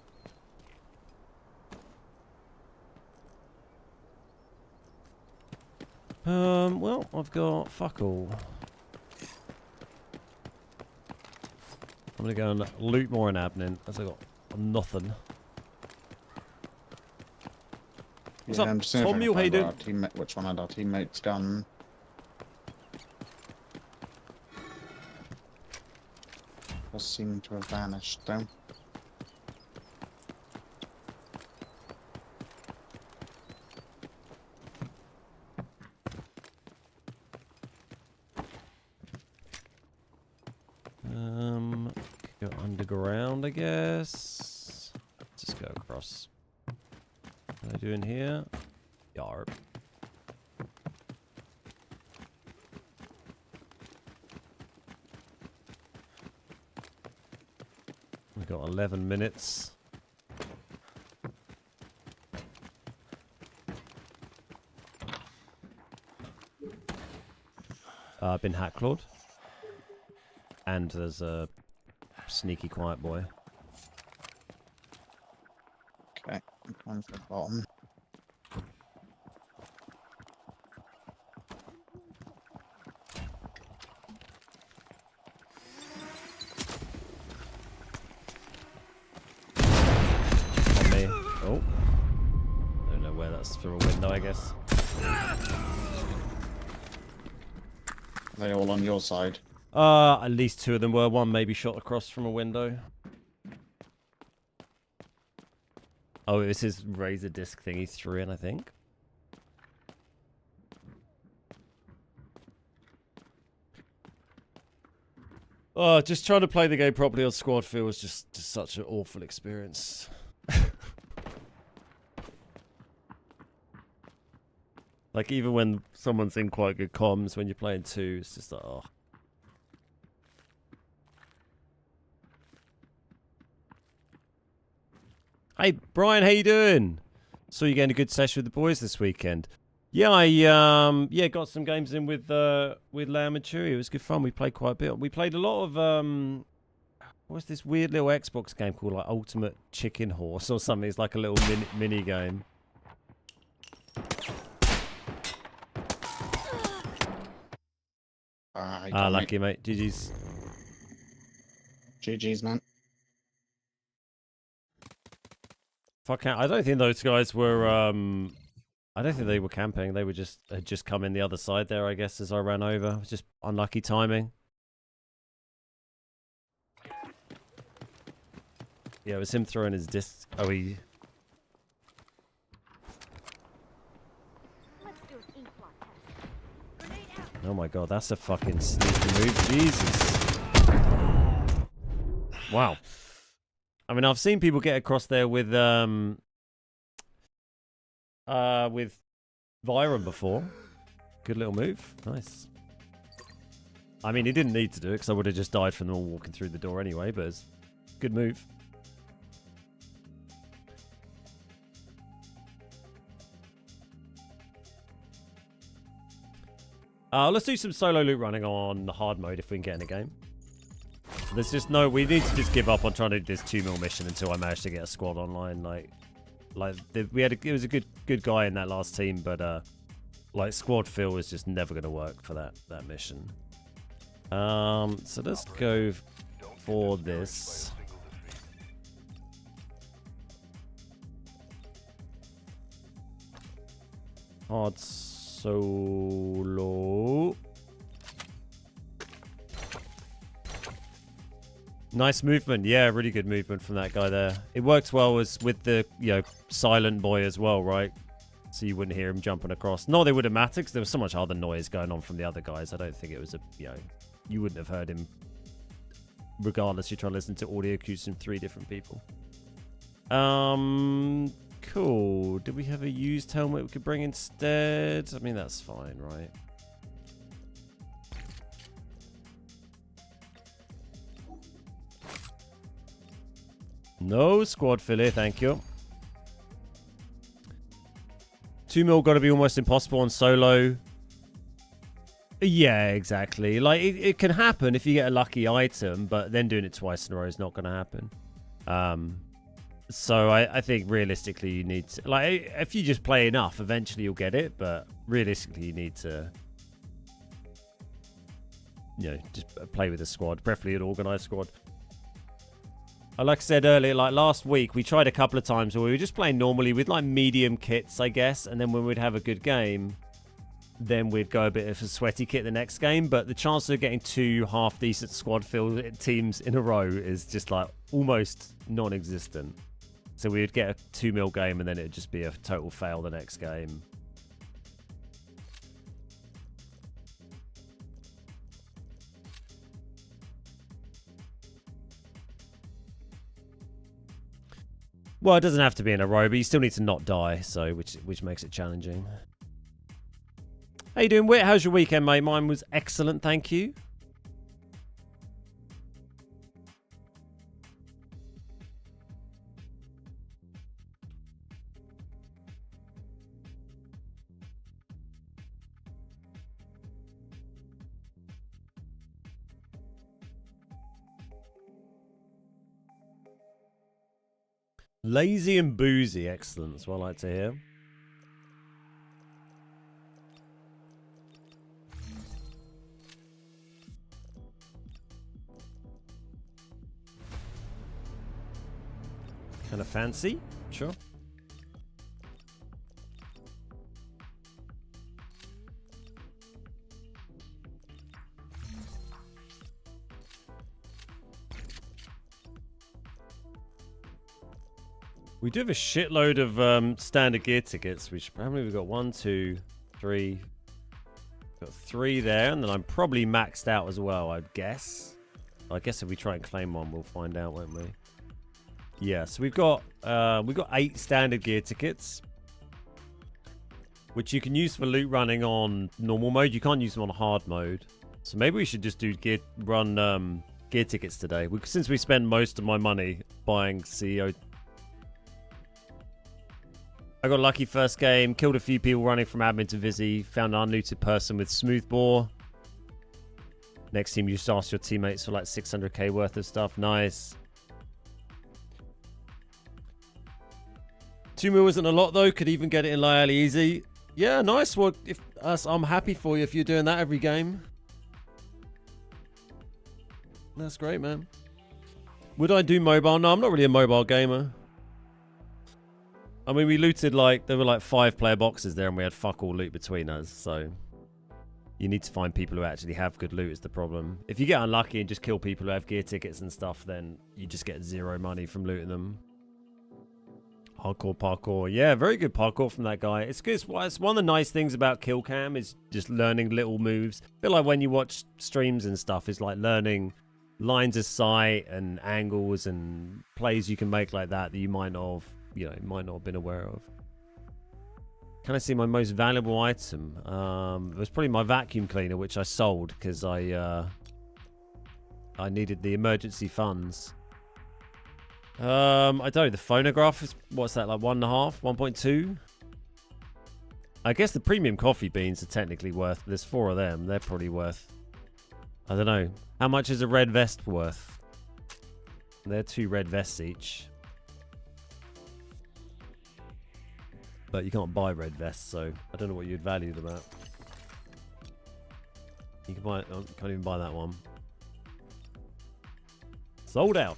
Well, I've got fuck all. I'm gonna go and loot more in admin, as I got nothing. What's up, I'm just seeing if I Tom? can How you find doing? our teammate, which one had our teammate's gun. Does seem to have vanished though. Go underground, I guess. Just go across. What am I doing here? Yarp. We've got 11 minutes. I've been hack clawed. And there's a sneaky quiet boy. Okay, I'm going for the bottom. On me. Oh. Don't know where that's through a window, I guess. Are they all on your side? At least 2 of them were. One maybe shot across from a window. Oh, it was his razor disc thing he threw in, I think. Oh, just trying to play the game properly on squad feel was just such an awful experience. Like, even when someone's in quite good comms, when you're playing two, it's just like, oh. Hey, Brian, how you doing? Saw you getting a good session with the boys this weekend. Yeah, I got some games in with Lamb and Chewy. It was good fun. We played quite a bit. We played a lot of what's this weird little Xbox game called like Ultimate Chicken Horse or something? It's like a little mini game. Lucky mate. GG's. GG's, man. Fuck out. I don't think those guys were I don't think they were camping. They were had just come in the other side there, I guess, as I ran over. It was just unlucky timing. Yeah, it was him throwing his disc. Oh, he... Let's do an ink blot test. Grenade out. Oh my god, that's a fucking sneaky move. Jesus. Wow. I mean, I've seen people get across there with Vyron before. Good little move. Nice. I mean, he didn't need to do it because I would have just died from them all walking through the door anyway, but it's a good move. Let's do some solo loot running on hard mode if we can get in a game. There's just no... We need to just give up on trying to do this 2 mil mission until I manage to get a squad online. It was a good guy in that last team, but like squad feel was just never going to work for that mission. So let's go for this. Hard solo. Nice movement. Yeah, really good movement from that guy there. It worked well with the, silent boy as well, right? So you wouldn't hear him jumping across. No, they would have mattered because there was so much other noise going on from the other guys. I don't think it was you wouldn't have heard him regardless. You try to listen to audio cues from 3 different people. Cool. Do we have a used helmet we could bring instead? I mean, that's fine, right? No squad filler, thank you. 2 mil got to be almost impossible on solo. Yeah, exactly. Like, it can happen if you get a lucky item, but then doing it twice in a row is not going to happen. So I think realistically you need to... Like, if you just play enough, eventually you'll get it, but realistically you need to... just play with a squad, preferably an organised squad. Like I said earlier, like last week, we tried a couple of times where we were just playing normally with like medium kits, I guess, and then when we'd have a good game, then we'd go a bit of a sweaty kit the next game, but the chance of getting 2 half-decent squad filled teams in a row is just like almost non-existent. So we would get a 2 mil game and then it'd just be a total fail the next game. Well, it doesn't have to be in a row, but you still need to not die, so which makes it challenging. How you doing, Whit? How's your weekend, mate? Mine was excellent, thank you. Lazy and boozy, excellent. That's what I like to hear. Kind of fancy, sure. We do have a shitload of standard gear tickets, which probably we've got 1, 2, 3. Got 3 there, and then I'm probably maxed out as well, I'd guess. I guess if we try and claim one, we'll find out, won't we? Yeah, so we've got 8 standard gear tickets, which you can use for loot running on normal mode. You can't use them on hard mode. So maybe we should just do gear tickets today. Since we spend most of my money buying CEO. I got lucky first game, killed a few people running from admin to Vizzy, found an unlooted person with smoothbore. Next team, you just ask your teammates for like 600k worth of stuff. Nice. 2 mil isn't a lot though. Could even get it in Lyali easy. Yeah, nice. Well, I'm happy for you if you're doing that every game. That's great, man. Would I do mobile? No, I'm not really a mobile gamer. I mean, we looted there were 5 player boxes there and we had fuck all loot between us, so you need to find people who actually have good loot is the problem. If you get unlucky and just kill people who have gear tickets and stuff, then you just get 0 money from looting them. Hardcore parkour. Yeah, very good parkour from that guy. It's good. It's one of the nice things about kill cam is just learning little moves. A bit like when you watch streams and stuff, it's like learning lines of sight and angles and plays you can make like that you might not have, might not have been aware of. Can I see my most valuable item? It was probably my vacuum cleaner, which I sold because I needed the emergency funds. I don't know. The phonograph is, what's that, like 1.5, 1.2? I guess the premium coffee beans are technically worth, there's 4 of them. They're probably worth, I don't know. How much is a red vest worth? They're 2 red vests each. But you can't buy red vests, so I don't know what you'd value them at. You can buy it, oh, can't even buy that one. Sold out.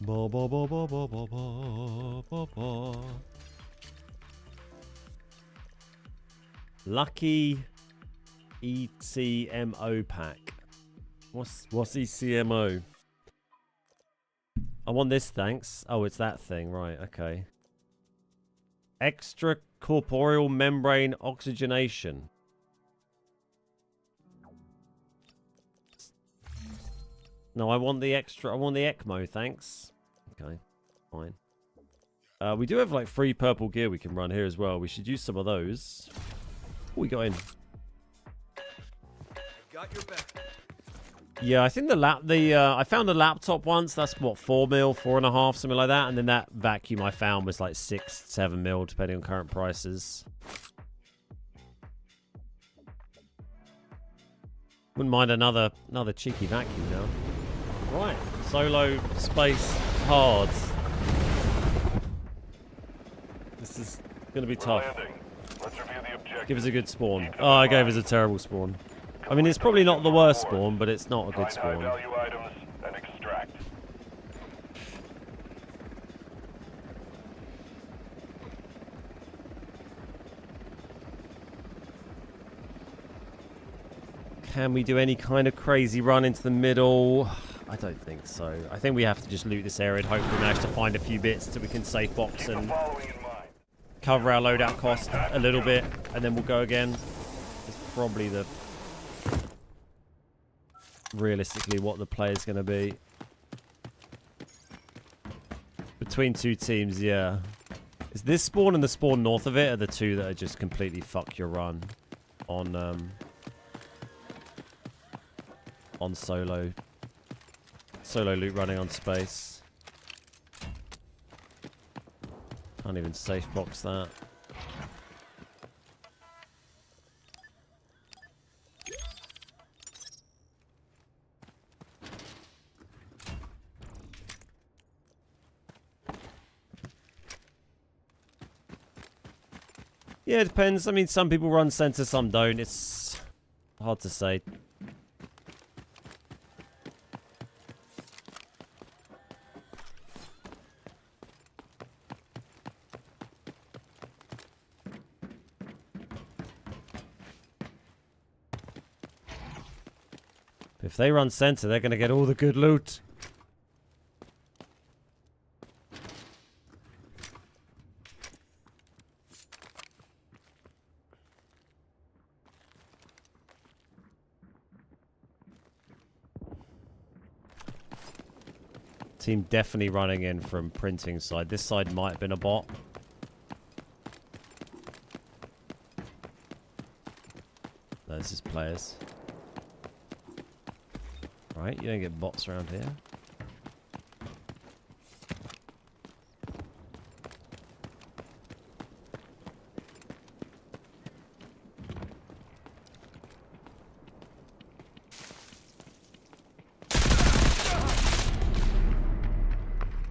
Ba ba ba ba ba ba ba ba ba. Lucky ECMO pack. What's ECMO? I want this, thanks. Oh, it's that thing, right? Okay. Extracorporeal membrane oxygenation. No, I want the ECMO, thanks. Okay, fine. We do have like free purple gear we can run here as well. We should use some of those. What we got in? Got your back. Yeah, I think I found a laptop once. That's what, 4 mil, 4.5, something like that. And then that vacuum I found was like 6, 7 mil, depending on current prices. Wouldn't mind another cheeky vacuum now. Right, solo space hards. This is gonna be tough. Let's review the objectives. Give us a good spawn. Oh, I gave us a terrible spawn. I mean, it's probably not the worst spawn, but it's not a good Find spawn. high-value items and extract. Can we do any kind of crazy run into the middle? I don't think so. I think we have to just loot this area and hope we manage to find a few bits so we can safe box and Following in mind. cover our loadout cost a little bit, and then we'll go again. It's probably realistically what the play's going to be. Between 2 teams, yeah. Is this spawn and the spawn north of it are the 2 that are just completely fuck your run on solo loot running on space. Can't even safe box that. Yeah, it depends. I mean, some people run center, some don't. It's hard to say. If they run center, they're going to get all the good loot. Team definitely running in from printing side. This side might have been a bot. No, this is players. Right, you don't get bots around here.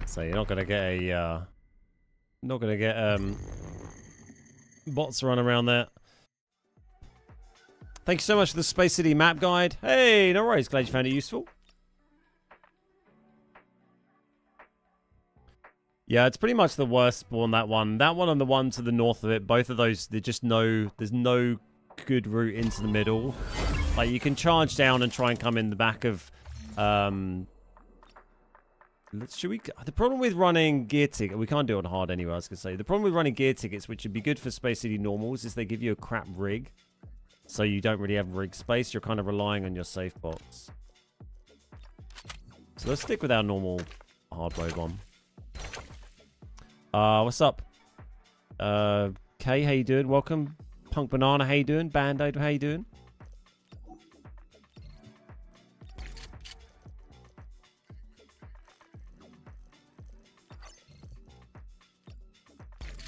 So you're not gonna get a bots run around there. Thank you so much for the Space City map guide. Hey, no worries. Glad you found it useful. Yeah, it's pretty much the worst spawn, that one. That one and the one to the north of it. Both of those, there's no good route into the middle. Like, you can charge down and try and come in the back of... the problem with running gear ticket... We can't do it on hard anyway, I was going to say. The problem with running gear tickets, which would be good for Space City normals, is they give you a crap rig. So you don't really have rig space. You're kind of relying on your safe box. So let's stick with our normal hard mode one. What's up? Kay, how you doing? Welcome. Punk Banana, how you doing? Band-Aid, how you doing?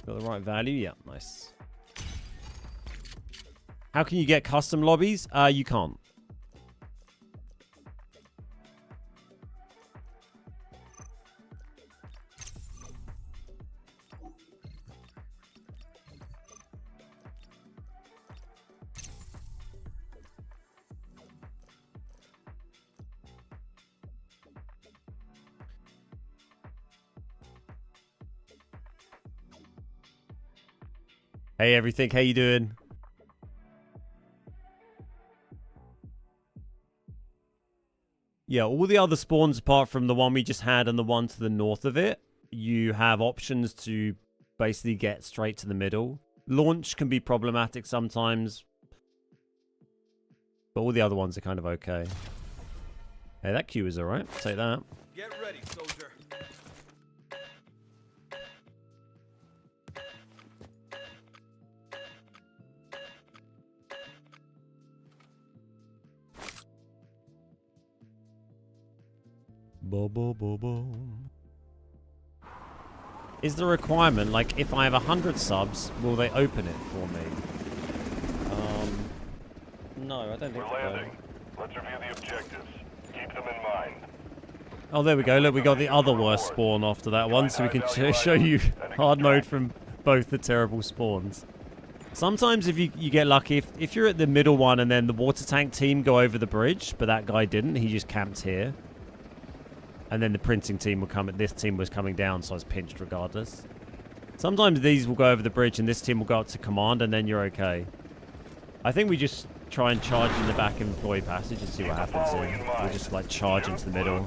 Got the right value? Yeah, nice. How can you get custom lobbies? You can't. Hey, everything. How you doing? Yeah, all the other spawns apart from the one we just had and the one to the north of it, you have options to basically get straight to the middle. Launch can be problematic sometimes, but all the other ones are kind of okay. Hey, that queue is alright. Take that. Get ready, soldier. Bo, bo, bo, bo. Is the requirement, like, if I have 100 subs, will they open it for me? No, I don't think We're landing. Let's review the objectives. Keep them in mind. Oh, there we go. Look, we got the other worst spawn after that one, so we can show you hard mode from both the terrible spawns. Sometimes if you get lucky, if you're at the middle one and then the water tank team go over the bridge, but that guy didn't, he just camped here. And then the printing team will come, this team was coming down, so I was pinched regardless. Sometimes these will go over the bridge and this team will go up to command and then you're okay. I think we just try and charge in the back employee passage and see what happens here. We'll just like charge into the middle.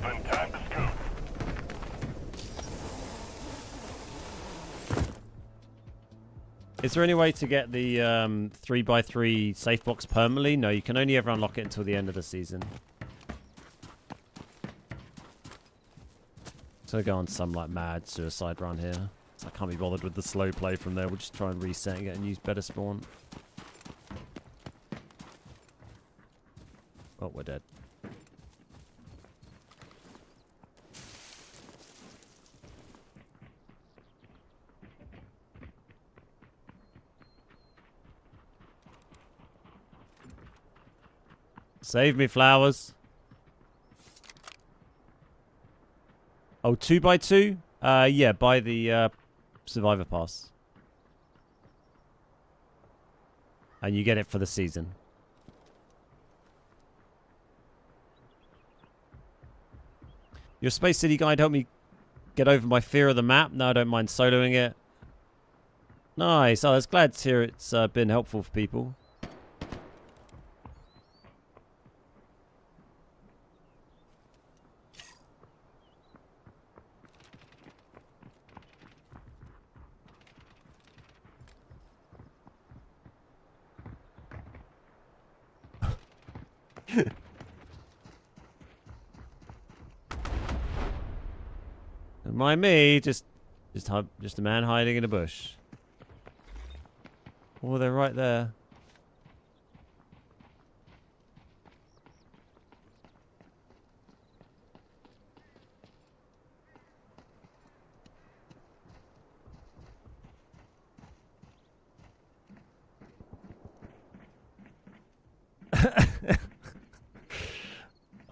Is there any way to get the 3x3 safe box permanently? No, you can only ever unlock it until the end of the season. So go on some like mad suicide run here. So I can't be bothered with the slow play from there. We'll just try and reset and get a new better spawn. Oh, we're dead. Save me, flowers. Oh, 2x2? Yeah, buy the Survivor Pass. And you get it for the season. Your Space City guide helped me get over my fear of the map. No, I don't mind soloing it. Nice. Oh, I was glad to hear it's been helpful for people. Don't mind me. Just a man hiding in a bush. Oh, they're right there.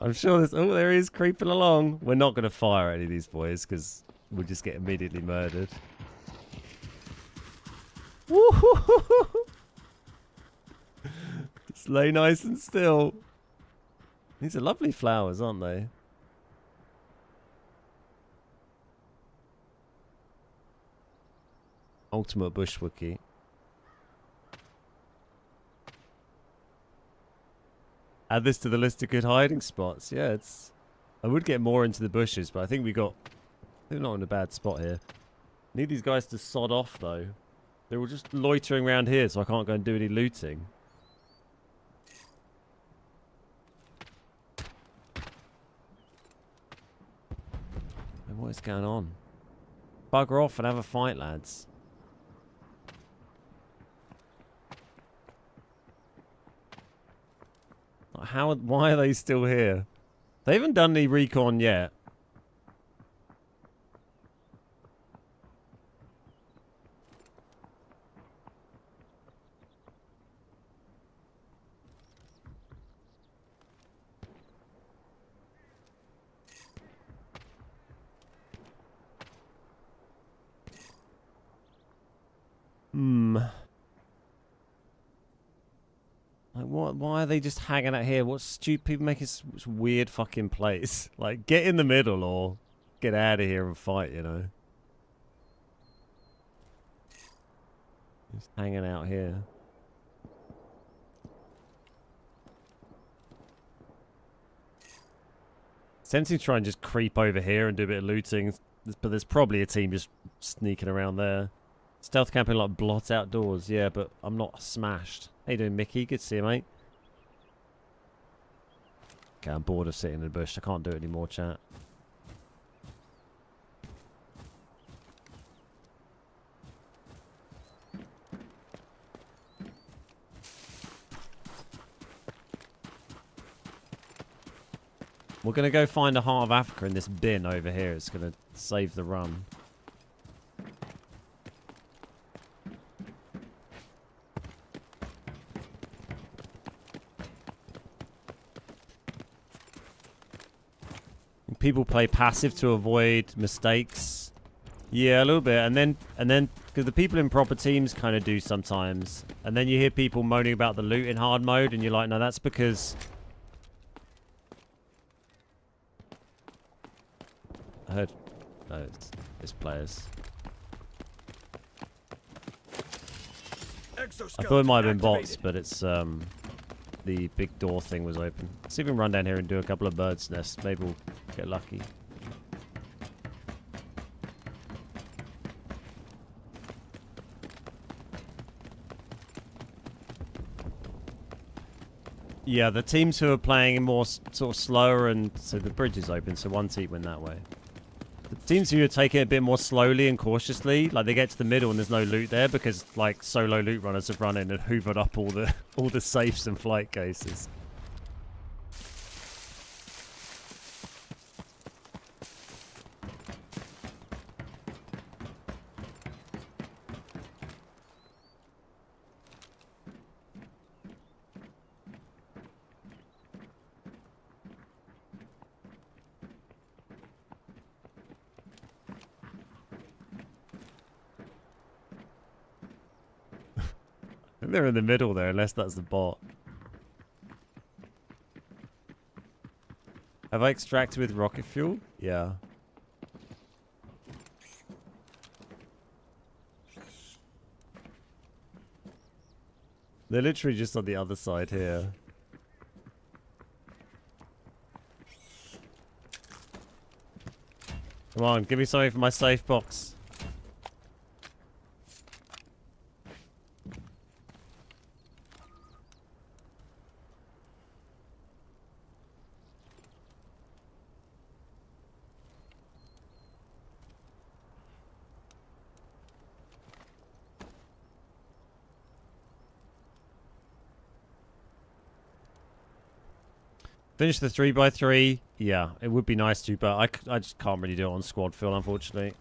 I'm sure there's... Oh, there he is creeping along. We're not going to fire any of these boys because we'll just get immediately murdered. Just lay nice and still. These are lovely flowers, aren't they? Ultimate bushwookie. Add this to the list of good hiding spots. Yeah, it's... I would get more into the bushes, but I think we're not in a bad spot here. Need these guys to sod off, though. They're all just loitering around here, so I can't go and do any looting. And what is going on? Bugger off and have a fight, lads. Why are they still here? They haven't done any recon yet. Like, what? Why are they just hanging out here? What stupid people making such weird fucking place? Like, get in the middle or get out of here and fight, you know? Just hanging out here. It's tempting to try and just creep over here and do a bit of looting, but there's probably a team just sneaking around there. Stealth camping like blot outdoors, yeah, but I'm not smashed. How you doing, Mickey? Good to see you, mate. Okay, I'm bored of sitting in the bush. I can't do it anymore, chat. We're going to go find a Heart of Africa in this bin over here. It's going to save the run. People play passive to avoid mistakes. Yeah, a little bit. And then, because the people in proper teams kind of do sometimes. And then you hear people moaning about the loot in hard mode, and you're like, no, that's because... I heard... No, it's players. I thought it might have been bots, but it's, the big door thing was open. Let's see if we can run down here and do a couple of birds' nests. Maybe we'll get lucky. Yeah, the teams who are playing more sort of slower, and so the bridge is open, so one team went that way. The teams who are taking it a bit more slowly and cautiously, like they get to the middle and there's no loot there because like solo loot runners have run in and hoovered up all the safes and flight cases. They're in the middle there, unless that's the bot. Have I extracted with rocket fuel? Yeah. They're literally just on the other side here. Come on, give me something for my safe box. Finish the 3x3. Yeah, it would be nice to, but I just can't really do it on squad fill, unfortunately.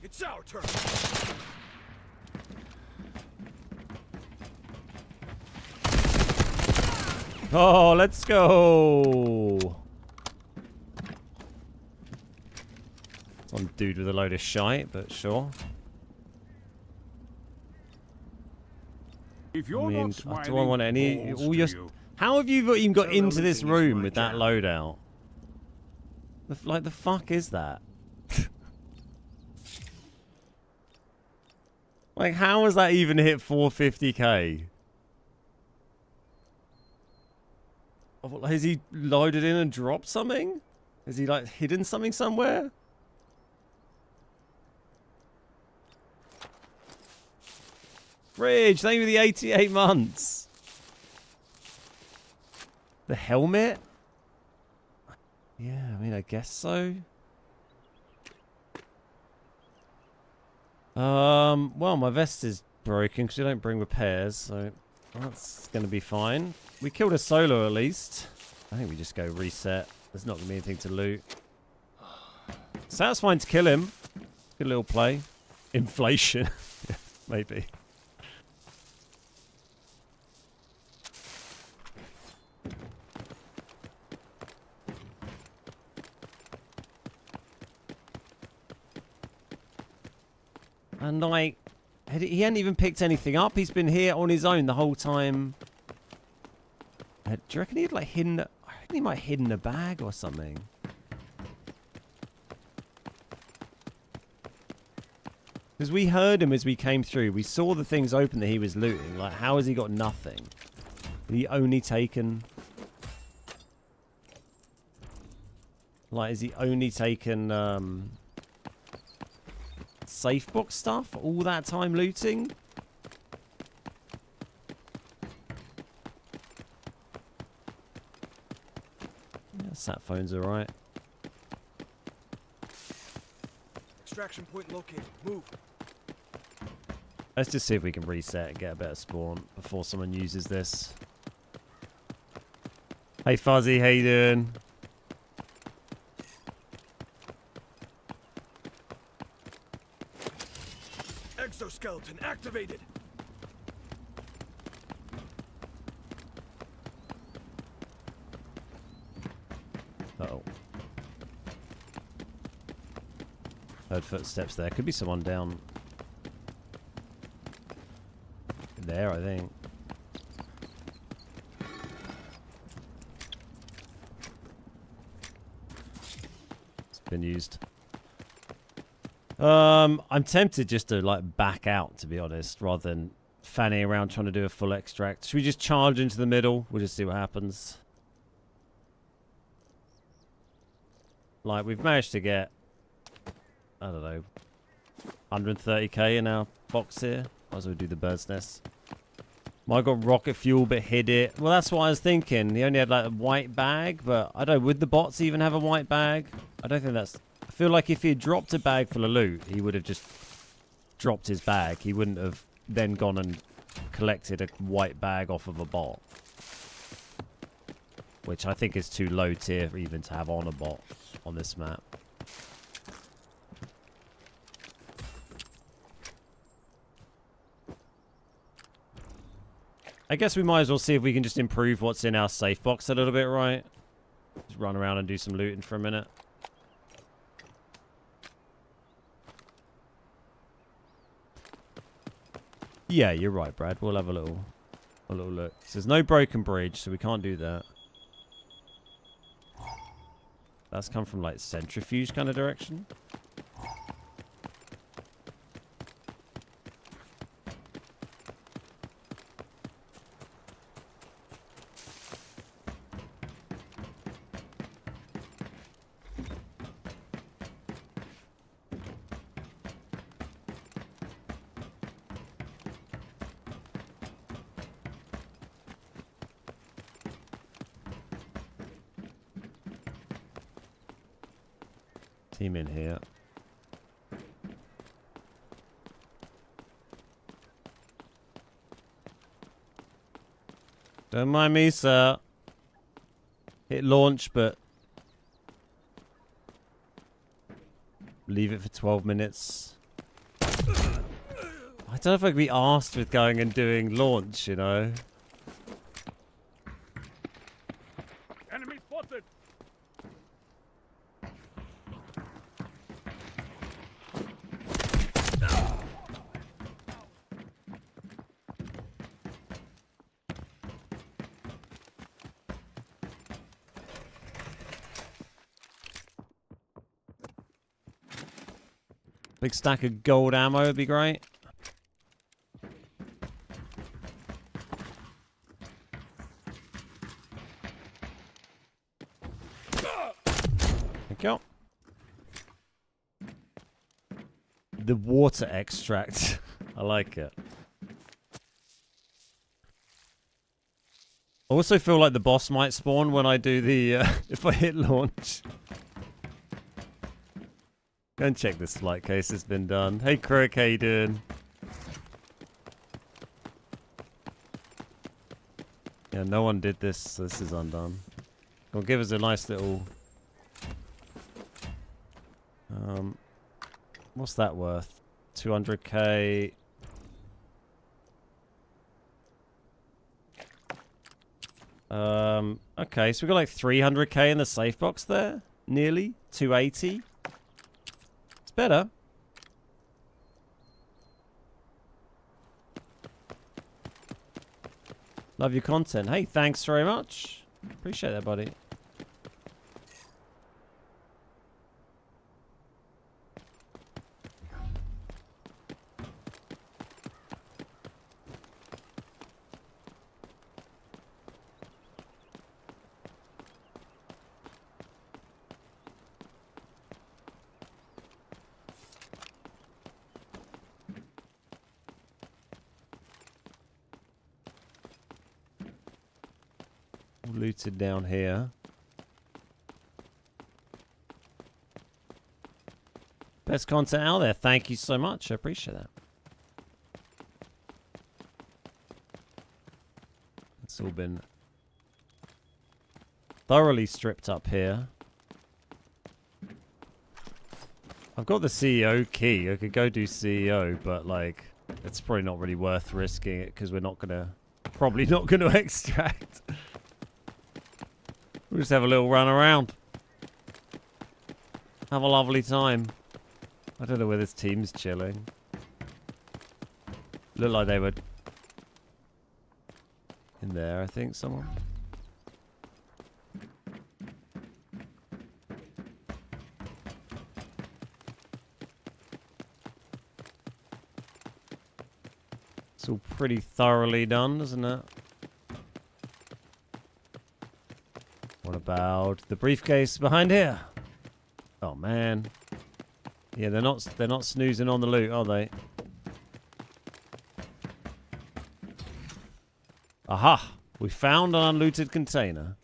It's our turn. Oh, let's go. Some dude with a load of shite, but sure. If you're I mean, not do I smiling, want any? balls All to your, you. how have you even got Solo into this looting is room my with that jam. loadout? Like the fuck is that? Like, how has that even hit 450k? Oh, has he loaded in and dropped something? Has he like hidden something somewhere? Fridge, thank you for the 88 months. The helmet? Yeah, I mean, I guess so. Well, my vest is broken because you don't bring repairs, so that's going to be fine. We killed a solo at least. I think we just go reset. There's not going to be anything to loot. Satisfying to kill him. Good little play. Inflation. Maybe. And like, he hadn't even picked anything up. He's been here on his own the whole time. Do you reckon he'd like hidden? I reckon he might have hidden a bag or something. Because we heard him as we came through. We saw the things open that he was looting. Like, how has he got nothing? Did he only taken? Like, has he only taken safe box stuff all that time looting? Yeah, sat phone's alright. Extraction point located. Move. Let's just see if we can reset and get a better spawn before someone uses this. Hey Fuzzy, how you doing? Exoskeleton activated. Uh-oh. Heard footsteps there. Could be someone down there, I think. It's been used. I'm tempted just to like back out, to be honest, rather than fanning around trying to do a full extract. Should we just charge into the middle? We'll just see what happens. Like, we've managed to get, I don't know, 130k in our box here. Might as well do the bird's nest. Mine got rocket fuel but hid it. Well, that's what I was thinking. He only had like a white bag, but I don't know, would the bots even have a white bag? I don't think that's... I feel like if he had dropped a bag full of loot, he would have just dropped his bag. He wouldn't have then gone and collected a white bag off of a bot. Which I think is too low tier even to have on a bot on this map. I guess we might as well see if we can just improve what's in our safe box a little bit, right? Just run around and do some looting for a minute. Yeah, you're right, Brad. We'll have a little look. So there's no broken bridge, so we can't do that. That's come from like centrifuge kind of direction. Team in here. Don't mind me, sir. Hit launch, but leave it for 12 minutes. I don't know if I could be arsed with going and doing launch, you know. Enemy spotted. Big stack of gold ammo would be great. Thank you. The water extract. I like it. I also feel like the boss might spawn when I do the, if I hit launch. Go and check this flight case has been done. Hey Crook, how you doing? Yeah, no one did this, so this is undone. It'll give us a nice little... what's that worth? 200k. Okay, so we got like 300k in the safe box there. Nearly. 280. It's better. Love your content. Hey, thanks very much. Appreciate that, buddy. Looted down here. Best content out there. Thank you so much. I appreciate that. It's all been thoroughly stripped up here. I've got the CEO key. I could go do CEO, but like, it's probably not really worth risking it because we're not gonna, probably not gonna extract. We'll just have a little run around. Have a lovely time. I don't know where this team's chilling. Look like they were in there, I think, someone. It's all pretty thoroughly done, isn't it? What about the briefcase behind here? Oh man. Yeah, they're not snoozing on the loot, are they? Aha! We found an unlooted container.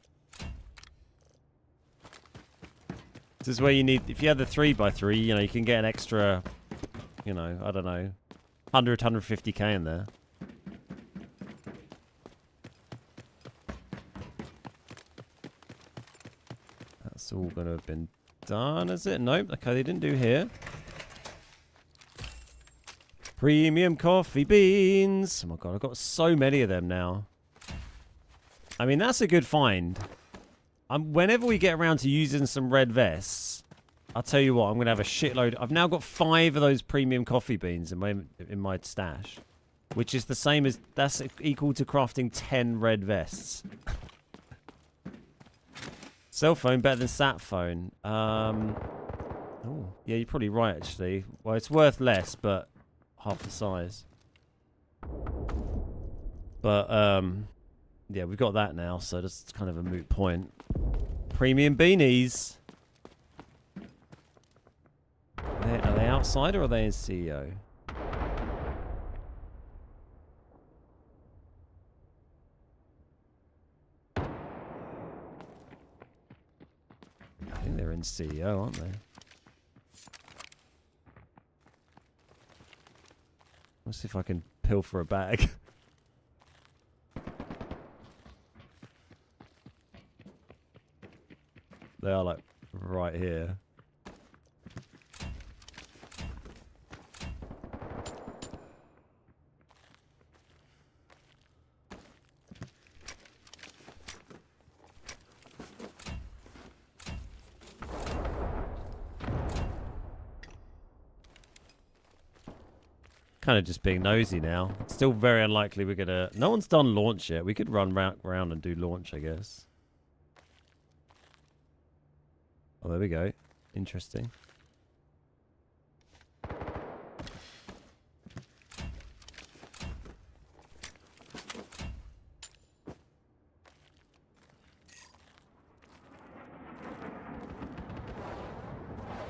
This is where you need, if you had the 3x3, you know, you can get an extra, you know, I don't know, 100, 150k in there. That's all gonna have been done, is it? Nope. Okay, they didn't do here. Premium coffee beans. Oh my god, I've got so many of them now. I mean, that's a good find. Whenever we get around to using some red vests, I'll tell you what, I'm gonna have a shitload. I've now got 5 of those premium coffee beans in my stash, which is the same as, that's equal to crafting 10 red vests. Cell phone better than sat phone. Oh, yeah, you're probably right, actually. Well, it's worth less, but half the size. But, yeah, we've got that now, so that's kind of a moot point. Premium beanies. Are they outside or are they in CEO? I think they're in CEO, aren't they? Let's see if I can pilfer a bag. They are like right here. Kind of just being nosy now. It's still very unlikely we're gonna... No one's done launch yet. We could run round and do launch, I guess. Oh, there we go. Interesting.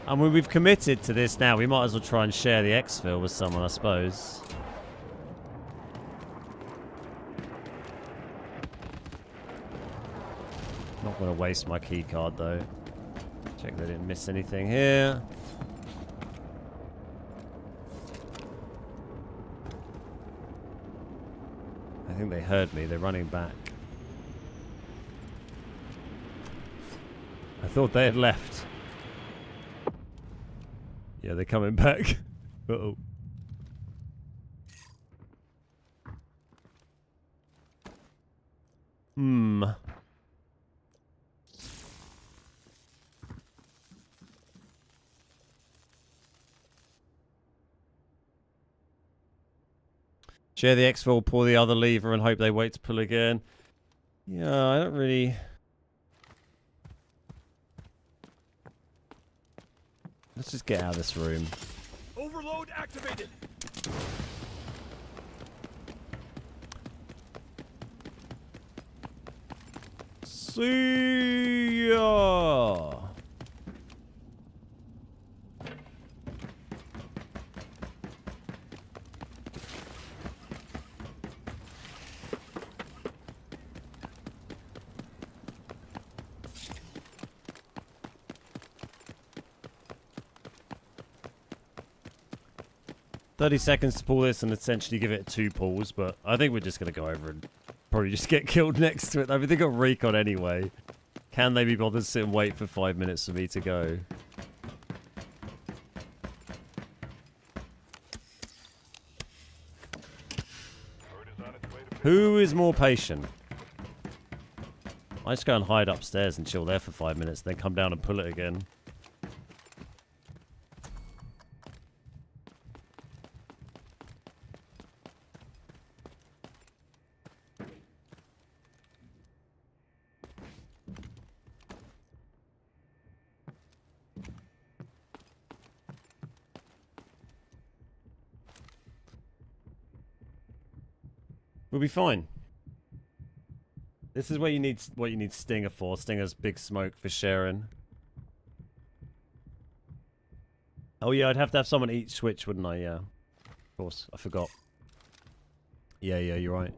I mean, we've committed to this now. We might as well try and share the exfil with someone, I suppose. Not going to waste my key card, though. Check they didn't miss anything here. I think they heard me. They're running back. I thought they had left. Yeah, they're coming back. Uh-oh. Hmm. Share the exfil, pull the other lever and hope they wait to pull again. Yeah, I don't really... Let's just get out of this room. Overload activated. See ya! 30 seconds to pull this and essentially give it 2 pulls, but I think we're just going to go over and probably just get killed next to it. I mean, they got recon anyway. Can they be bothered to sit and wait for 5 minutes for me to go? Who is more patient? I just go and hide upstairs and chill there for 5 minutes, then come down and pull it again. We'll be fine. This is where you need what you need Stinger for. Stinger's big smoke for sharing. Oh yeah, I'd have to have someone each switch, wouldn't I? Yeah. Of course, I forgot. Yeah, you're right.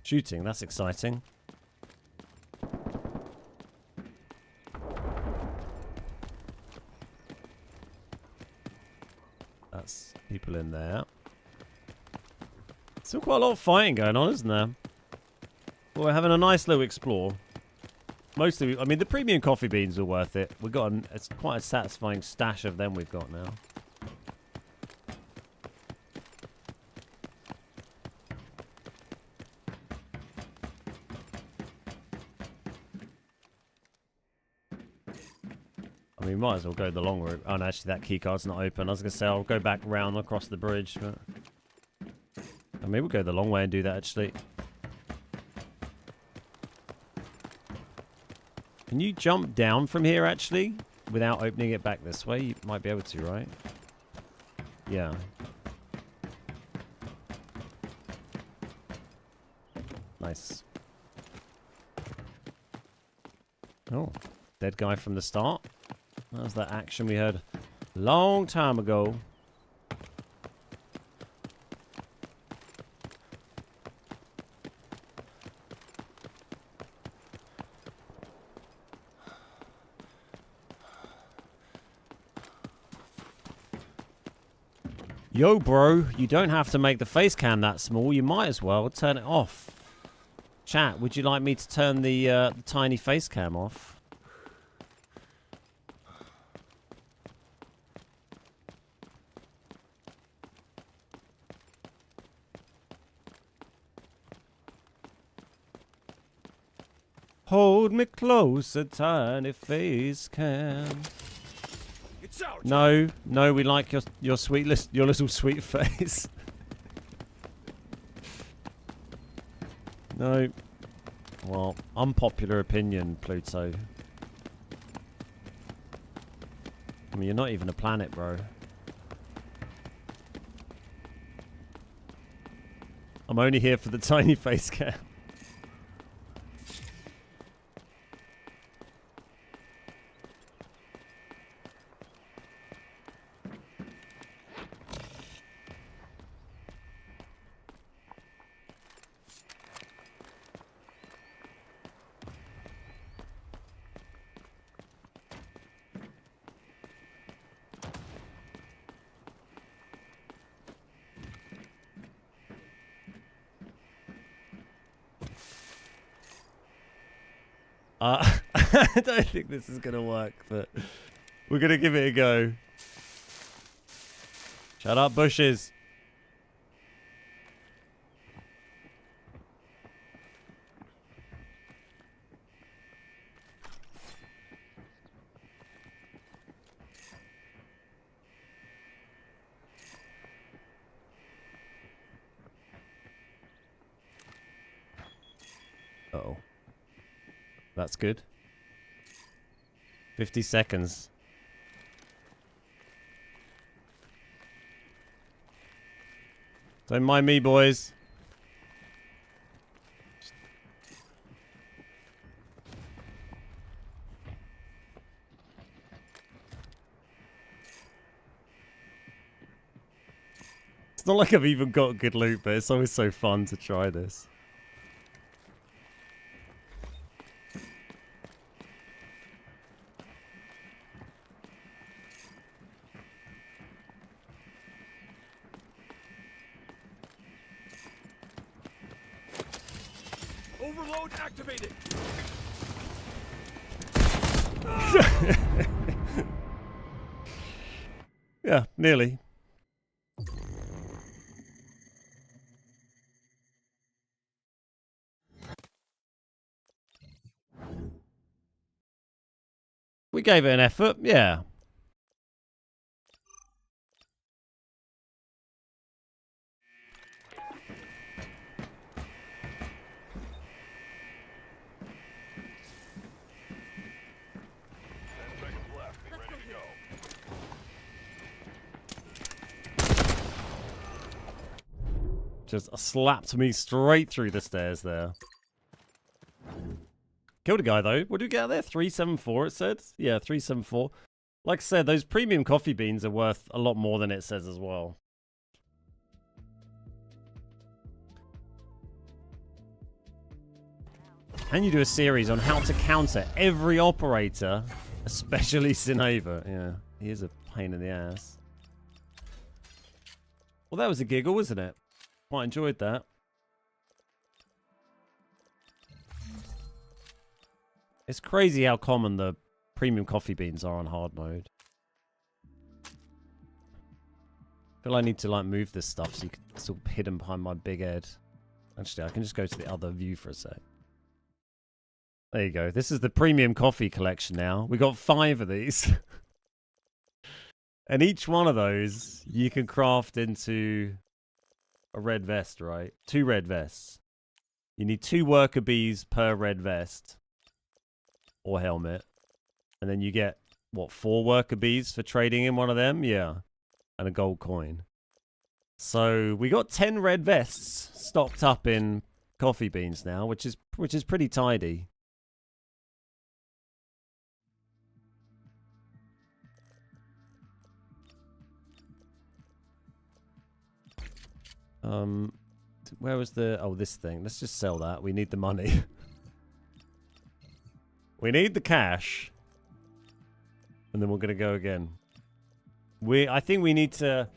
Shooting, that's exciting. That's people in there. Still quite a lot of fighting going on, isn't there? Well, we're having a nice little explore. Mostly, I mean, the premium coffee beans are worth it. We've got it's quite a satisfying stash of them we've got now. I mean, we might as well go the long route. Oh, no, actually, that keycard's not open. I was going to say I'll go back round across the bridge, but... Maybe we'll go the long way and do that, actually. Can you jump down from here, actually? Without opening it back this way? You might be able to, right? Yeah. Nice. Oh. Dead guy from the start. That was that action we heard a long time ago. Yo, bro, you don't have to make the face cam that small. You might as well turn it off. Chat, would you like me to turn the tiny face cam off? Hold me closer, tiny face cam. It's out. No, no, we like your sweet your little sweet face. No. Well, unpopular opinion, Pluto. I mean, you're not even a planet, bro. I'm only here for the tiny face cam. I don't think this is going to work, but we're going to give it a go. Shut up, bushes. Uh-oh. That's good. 50 seconds. Don't mind me, boys. It's not like I've even got good loot, but it's always so fun to try this. Overload activated. Yeah, nearly. We gave it an effort, yeah. Just slapped me straight through the stairs there. Killed a guy though. What did we get out there? 374 it said? Yeah, 374. Like I said, those premium coffee beans are worth a lot more than it says as well. Can you do a series on how to counter every operator, especially Sineva? Yeah, he is a pain in the ass. Well, that was a giggle, wasn't it? Quite enjoyed that. It's crazy how common the premium coffee beans are on hard mode. I feel I need to like move this stuff so you can sort of hidden behind my big head. Actually, I can just go to the other view for a sec. There you go. This is the premium coffee collection now. We got 5 of these. And each one of those you can craft into a red vest, right? 2 red vests. You need 2 worker bees per red vest. Or helmet. And then you get, what, 4 worker bees for trading in one of them? Yeah. And a gold coin. So we got 10 red vests stocked up in coffee beans now, which is pretty tidy. Where was the... Oh, this thing. Let's just sell that. We need the money. We need the cash. And then we're going to go again. I think we need to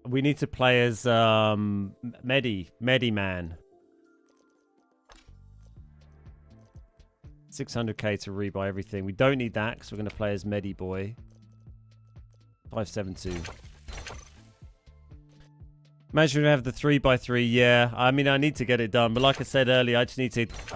We need to play as Medi Man. 600k to rebuy everything. We don't need that because we're going to play as Medi Boy. 572. Imagine we have the 3x3. Yeah, I mean, I need to get it done, but like I said earlier, I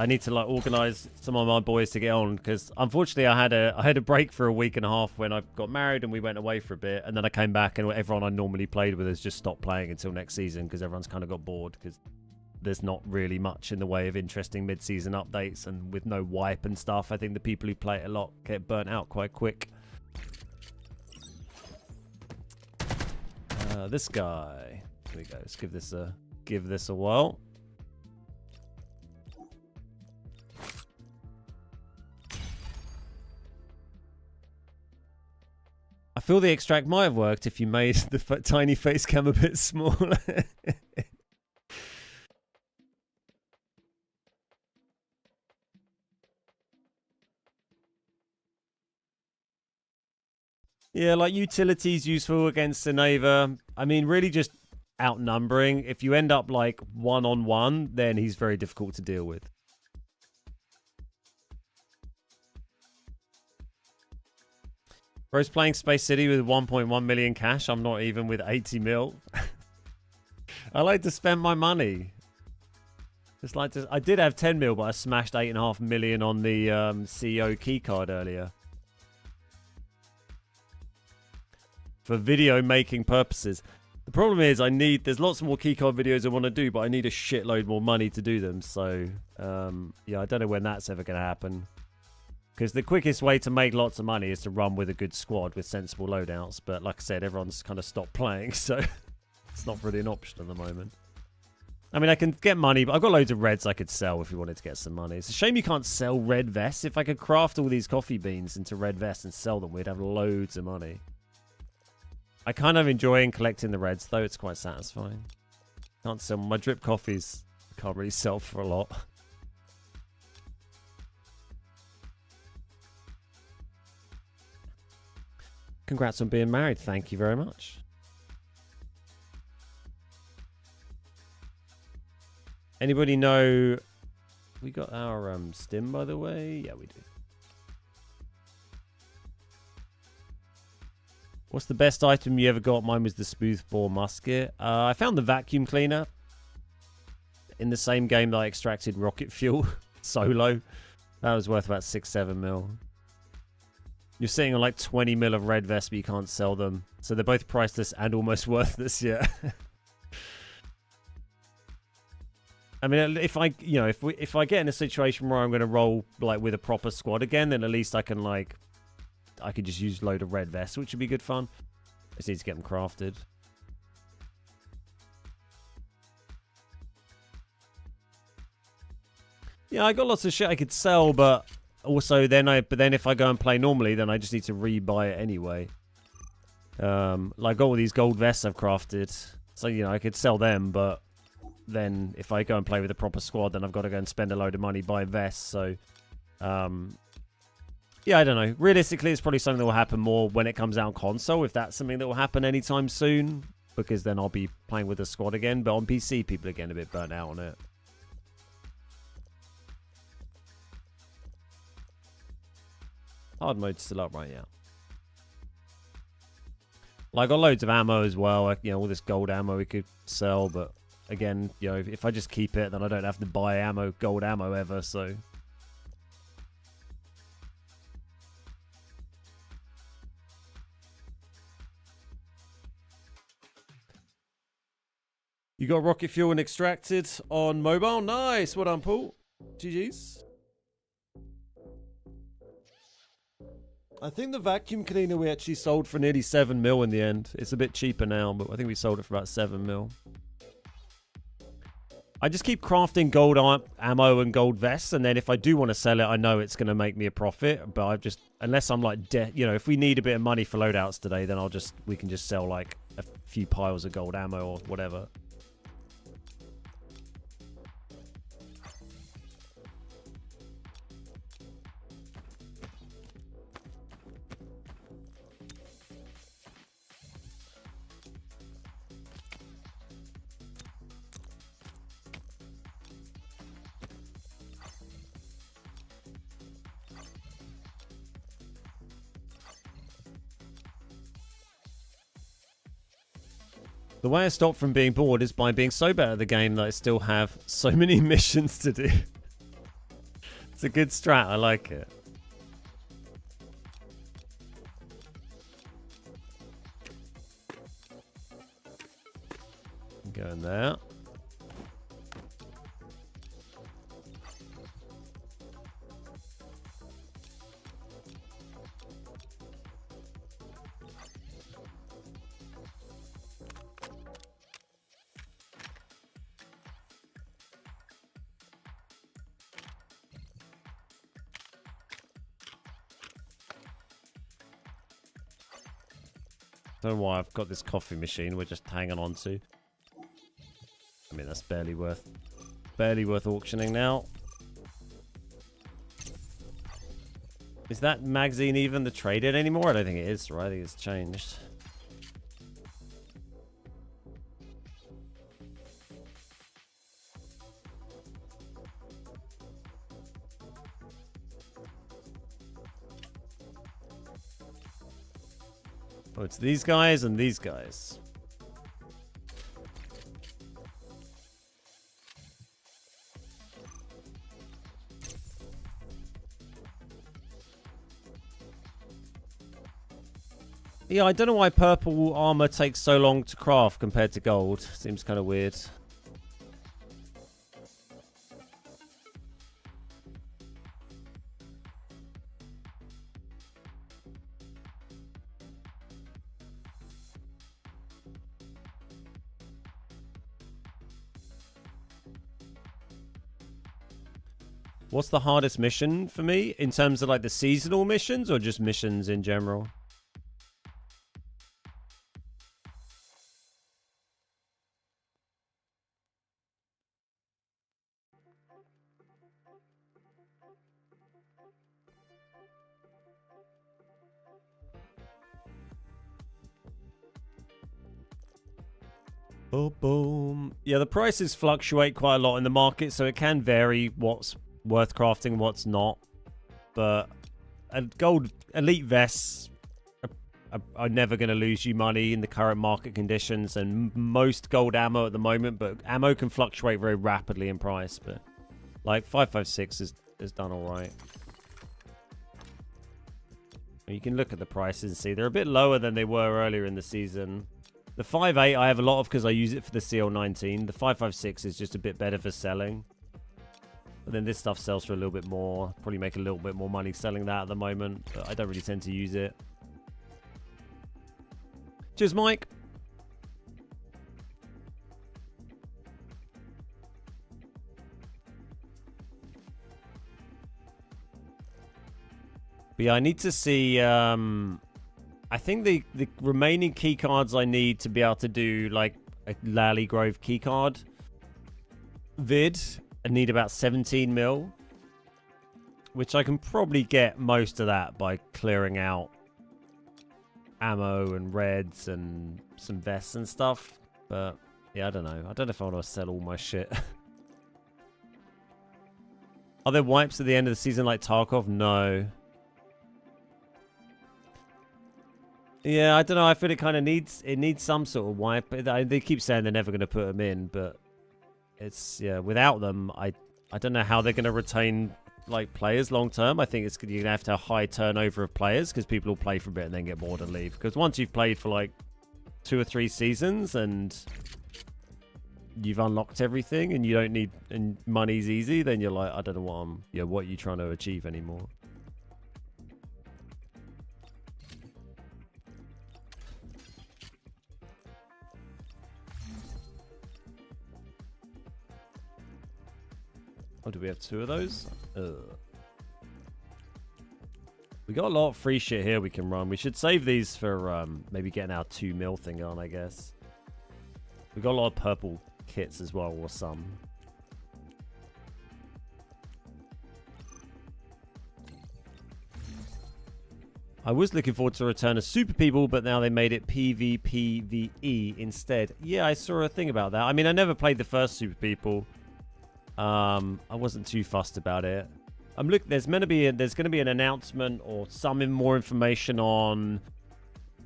need to like organize some of my boys to get on, because unfortunately I had a break for a week and a half when I got married and we went away for a bit, and then I came back and everyone I normally played with has just stopped playing until next season because everyone's kind of got bored because there's not really much in the way of interesting mid-season updates, and with no wipe and stuff, I think the people who play it a lot get burnt out quite quick. This guy. Here we go. Let's give this a whirl. I feel the extract might have worked if you made the tiny face cam a bit smaller. Yeah, like utilities useful against Seneva. I mean, really just outnumbering. If you end up like 1-on-1, then he's very difficult to deal with. Bro's playing Space City with 1.1 million cash. I'm not even with 80 mil. I like to spend my money. Just like to. I did have 10 mil, but I smashed 8.5 million on the CEO keycard earlier. For video making purposes. The problem is there's lots more keycard videos I want to do, but I need a shitload more money to do them. So, yeah, I don't know when that's ever going to happen. Because the quickest way to make lots of money is to run with a good squad with sensible loadouts. But like I said, everyone's kind of stopped playing, so it's not really an option at the moment. I mean, I can get money, but I've got loads of reds I could sell if we wanted to get some money. It's a shame you can't sell red vests. If I could craft all these coffee beans into red vests and sell them, we'd have loads of money. I kind of enjoy collecting the reds, though. It's quite satisfying. Can't sell my drip coffees. Can't really sell for a lot. Congrats on being married. Thank you very much. Anybody know... We got our stim, by the way? Yeah, we do. What's the best item you ever got? Mine was the smoothbore musket. I found the vacuum cleaner in the same game that I extracted rocket fuel solo. That was worth about 6-7 mil. You're sitting on like 20 mil of red vests, but you can't sell them. So they're both priceless and almost worthless, yeah. I mean, if I get in a situation where I'm going to roll like with a proper squad again, then at least I can I could just use a load of red vests, which would be good fun. I just need to get them crafted. Yeah, I got lots of shit I could sell, but also then if I go and play normally, then I just need to rebuy it anyway. Like I got all these gold vests I've crafted, so I could sell them, but then if I go and play with a proper squad, then I've got to go and spend a load of money buying vests. So, yeah, I don't know. Realistically, it's probably something that will happen more when it comes out on console, if that's something that will happen anytime soon, because then I'll be playing with a squad again. But on PC, people are getting a bit burnt out on it. Hard mode's still up, right? Yeah. Like, I got loads of ammo as well. All this gold ammo we could sell, but again, if I just keep it, then I don't have to buy gold ammo ever, so... You got rocket fuel and extracted on mobile? Nice! Well done, Paul. GG's. I think the vacuum cleaner we actually sold for nearly 7 mil in the end. It's a bit cheaper now, but I think we sold it for about 7 mil. I just keep crafting gold ammo and gold vests, and then if I do want to sell it, I know it's going to make me a profit. But I've just, unless I'm like, if we need a bit of money for loadouts today, then we can just sell like a few piles of gold ammo or whatever. The way I stop from being bored is by being so bad at the game that I still have so many missions to do. It's a good strat. I like it. Go in there. Don't know why I've got this coffee machine we're just hanging on to. I mean, that's barely worth auctioning now. Is that magazine even the traded anymore? I don't think it is, right? I think it's changed. Oh, it's these guys and these guys. Yeah, I don't know why purple armor takes so long to craft compared to gold. Seems kind of weird. What's the hardest mission for me in terms of like the seasonal missions or just missions in general? Oh, boom. Yeah, the prices fluctuate quite a lot in the market, so it can vary what's worth crafting, what's not. But gold elite vests are never going to lose you money in the current market conditions, and most gold ammo at the moment, but ammo can fluctuate very rapidly in price. But like 556 is done all right. You can look at the prices and see they're a bit lower than they were earlier in the season. The 5.8 I have a lot of because I use it for the CL19. The 5.56 is just a bit better for selling. But then this stuff sells for a little bit more. Probably make a little bit more money selling that at the moment. But I don't really tend to use it. Cheers, Mike. But yeah, I need to see... I think the remaining key cards I need to be able to do like a Lally Grove keycard vid, I need about 17 mil, which I can probably get most of that by clearing out ammo and reds and some vests and stuff. But yeah, I don't know. I don't know if I want to sell all my shit. Are there wipes at the end of the season like Tarkov? No. Yeah, I don't know. I feel it kind of needs some sort of wipe. They keep saying they're never going to put them in, but it's without them, I don't know how they're going to retain like players long term. I think you're going to have to have high turnover of players because people will play for a bit and then get bored and leave. Because once you've played for like 2 or 3 seasons and you've unlocked everything and you don't need and money's easy, then you're like, I don't know what you're trying to achieve anymore. Oh, do we have 2 of those? We got a lot of free shit here we can run. We should save these for maybe getting our 2 mil thing on, I guess. We got a lot of purple kits as well, or some. I was looking forward to Return of Super People, but now they made it PvPvE instead. Yeah, I saw a thing about that. I mean, I never played the first Super People. I wasn't too fussed about it. There's going to be an announcement or some more information on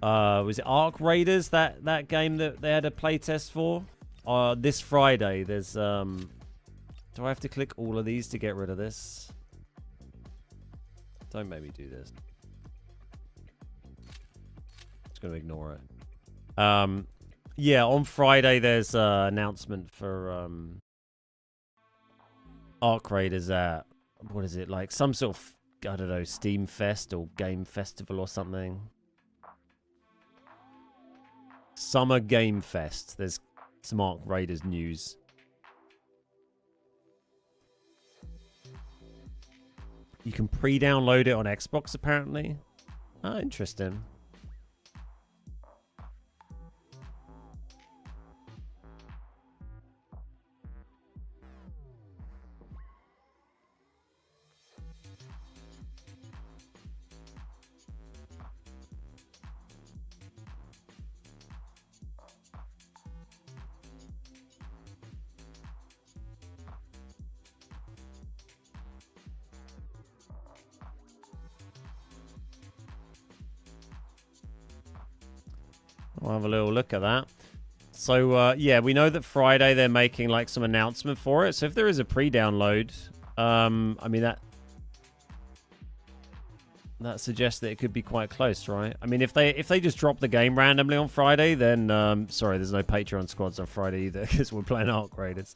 Was it Arc Raiders, that game that they had a playtest for? This Friday, there's do I have to click all of these to get rid of this? Don't make me do this. Just gonna ignore it. Yeah, on Friday there's an announcement for Arc Raiders at, what is it, like some sort of, I don't know, Steam Fest or Game Festival or something. Summer Game Fest. There's some Arc Raiders news. You can pre-download it on Xbox, apparently. Ah, interesting. I'll have a little look at that. So, yeah, we know that Friday they're making, like, some announcement for it. So if there is a pre-download, I mean, that suggests that it could be quite close, right? I mean, if they just drop the game randomly on Friday, then, sorry, there's no Patreon squads on Friday either, because we're playing Arc Raiders.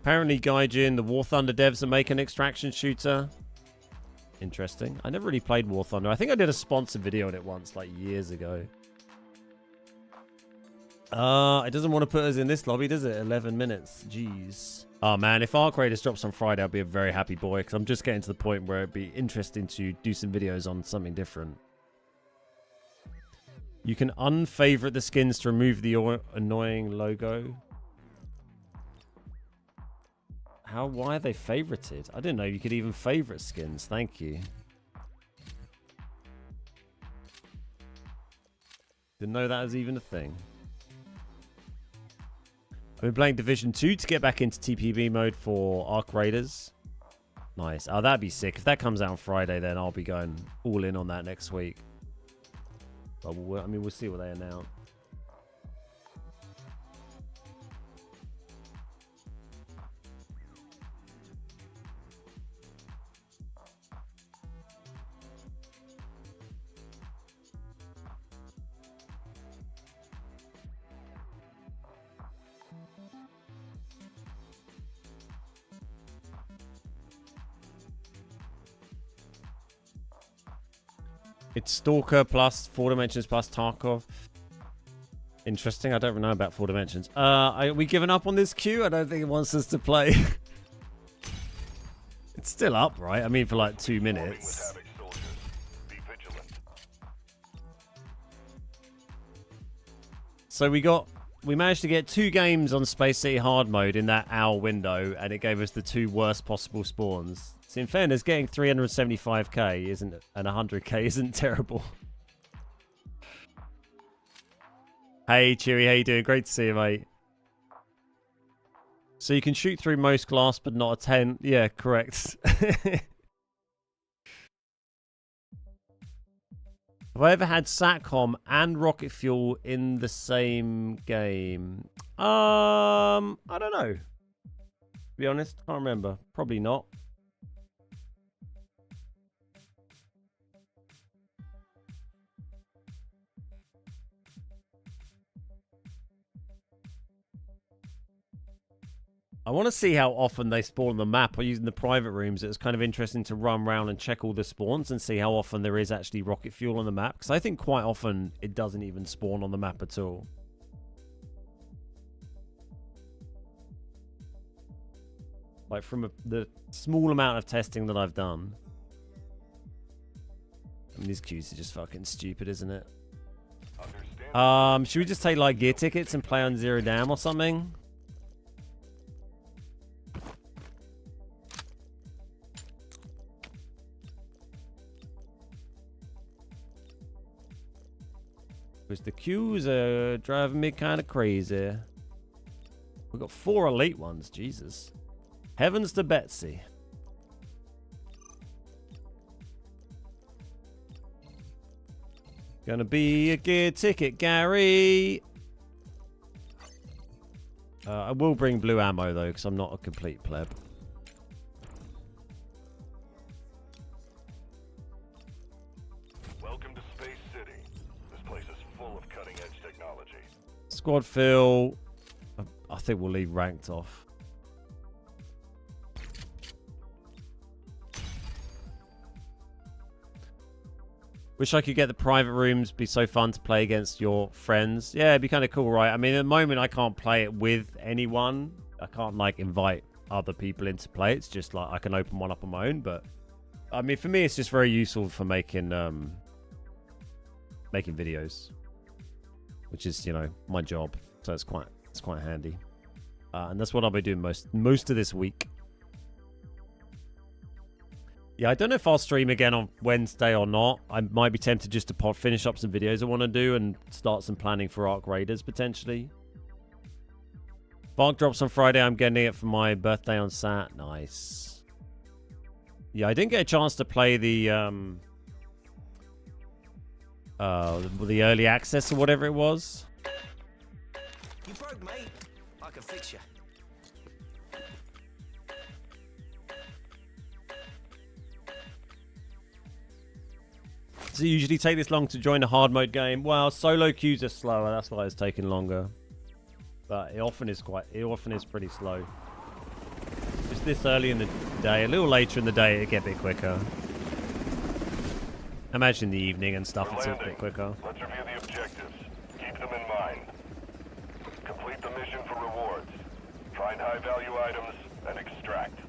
Apparently, Gaijin, the War Thunder devs are making an extraction shooter. Interesting. I never really played War Thunder. I think I did a sponsored video on it once, like years ago. It doesn't want to put us in this lobby, does it? 11 minutes. Jeez. Oh, man. If Arc Raiders drops on Friday, I'll be a very happy boy, because I'm just getting to the point where it'd be interesting to do some videos on something different. You can unfavorite the skins to remove the annoying logo. Why are they favorited? I didn't know you could even favorite skins. Thank you. Didn't know that was even a thing. I've been playing Division 2 to get back into TPB mode for Arc Raiders. Nice. Oh, that'd be sick. If that comes out on Friday, then I'll be going all in on that next week. But I mean, we'll see what they announce. It's Stalker plus 4 Dimensions plus Tarkov. Interesting. I don't know about 4 Dimensions. Are we giving up on this queue? I don't think it wants us to play. It's still up, right? I mean, for like 2 minutes. So we managed to get 2 games on Space City hard mode in that hour window, and it gave us the 2 worst possible spawns. So in fairness, getting 375k isn't, and 100k isn't terrible. Hey, Cheery, how you doing? Great to see you, mate. So you can shoot through most glass, but not a 10. Yeah, correct. Have I ever had SATCOM and rocket fuel in the same game? I don't know. To be honest, can't remember. Probably not. I want to see how often they spawn on the map. Or using the private rooms, it's kind of interesting to run around and check all the spawns and see how often there is actually rocket fuel on the map. Because I think quite often it doesn't even spawn on the map at all. Like from the small amount of testing that I've done. I mean, these queues are just fucking stupid, isn't it? Should we just take like gear tickets and play on Zero Dam or something? Because the queues are driving me kind of crazy. We've got 4 elite ones, Jesus. Heavens to Betsy. Gonna be a gear ticket, Gary. I will bring blue ammo though, because I'm not a complete pleb. Welcome to Space City. This place is full of cutting-edge technology. Squad fill. I think we'll leave ranked off. Wish I could get the private rooms. Be so fun to play against your friends. Yeah, it'd be kind of cool, right? I mean, at the moment, I can't play it with anyone. I can't, like, invite other people in to play. It's just, like, I can open one up on my own. But, I mean, for me, it's just very useful for making videos. Which is, you know, my job. So it's quite handy. And that's what I'll be doing most of this week. Yeah, I don't know if I'll stream again on Wednesday or not. I might be tempted just to finish up some videos I want to do and start some planning for Arc Raiders, potentially. Bark drops on Friday. I'm getting it for my birthday on Sat. Nice. Yeah, I didn't get a chance to play the early access or whatever it was. You broke, mate. I can fix you. Does it usually take this long to join a hard mode game? Well, solo queues are slower. That's why it's taking longer. But it often is pretty slow. Just this early in the day, a little later in the day, it get a bit quicker. Imagine in the evening and stuff, it's a bit quicker. Let's review the objectives. Keep them in mind. Complete the mission for rewards. Find high-value items and extract.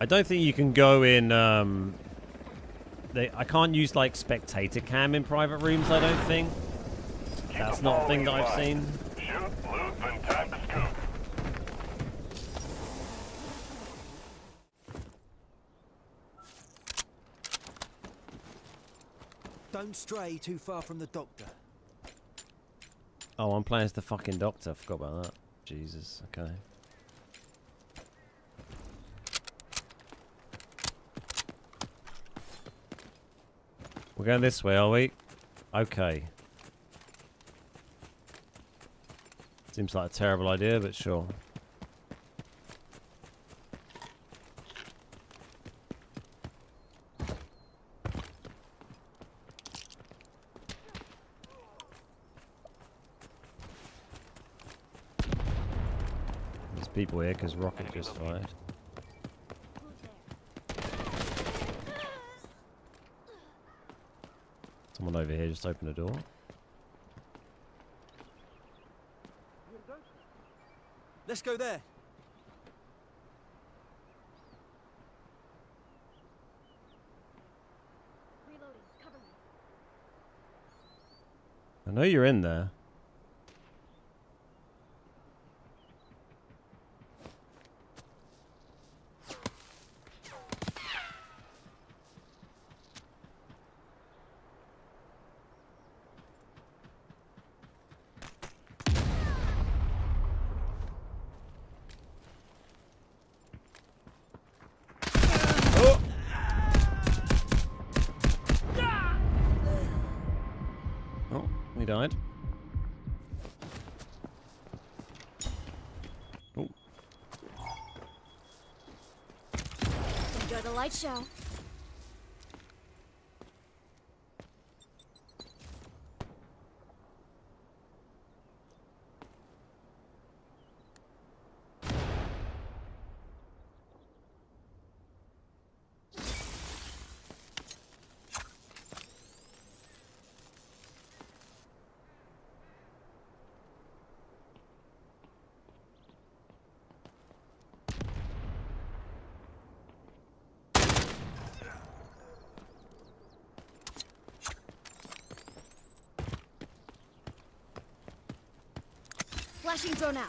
I don't think you can go in. I can't use like spectator cam in private rooms. I don't think. That's not a thing that I've seen. Shoot, loot, then time to scoop. Don't stray too far from the doctor. Oh, I'm playing as the fucking doctor. I forgot about that. Jesus. Okay. We're going this way, are we? Okay. Seems like a terrible idea, but sure. There's people here because rocket just fired. Someone over here just opened the door. Let's go there. Reloading. Cover me. I know you're in there. He died. Oh. Enjoy the light show. Flashing drone out.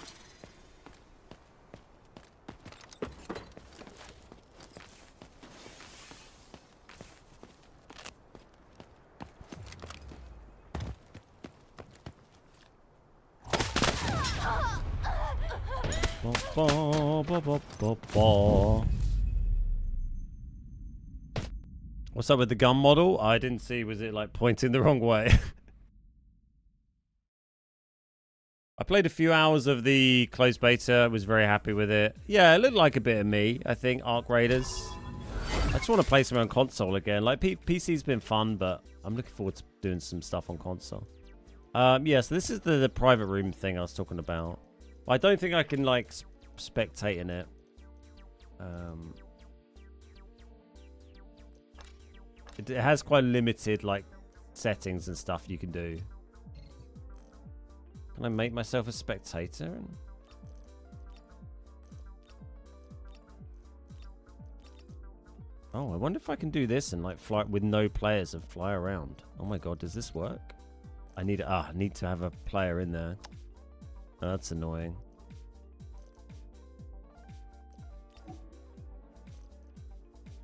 What's up with the gun model? I didn't see. Was it like pointing the wrong way? I played a few hours of the closed beta. Was very happy with it. Yeah, it looked like a bit of me. I think Arc Raiders. I just want to play some on console again. Like PC's been fun, but I'm looking forward to doing some stuff on console. Yeah, so this is the private room thing I was talking about. I don't think I can like spectate in it. It has quite limited like settings and stuff you can do. Can I make myself a spectator? Oh, I wonder if I can do this and like fly with no players and fly around. Oh my god, does this work? I need to have a player in there. Oh, that's annoying.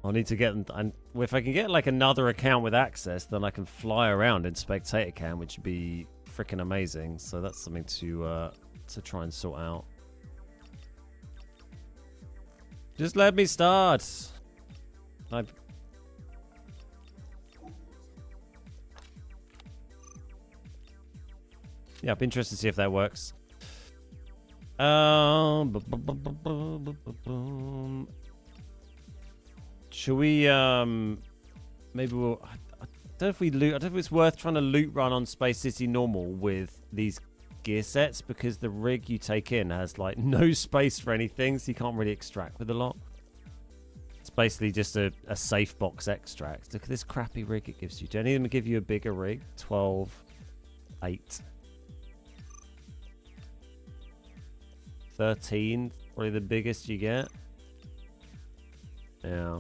I'll need to get, and if I can get like another account with access, then I can fly around in Spectator Cam, which would be freaking amazing. So that's something to try and sort out. Just let me start. Yeah, I'm interested to see if that works. Should we, maybe we'll, I don't know if we loot, I don't know if it's worth trying to loot run on Space City normal with these gear sets, because the rig you take in has like no space for anything, so you can't really extract with a lot. It's basically just a safe box extract. Look at this crappy rig it gives you. Do any of them give you a bigger rig? 12, 8. 13, probably the biggest you get. Yeah.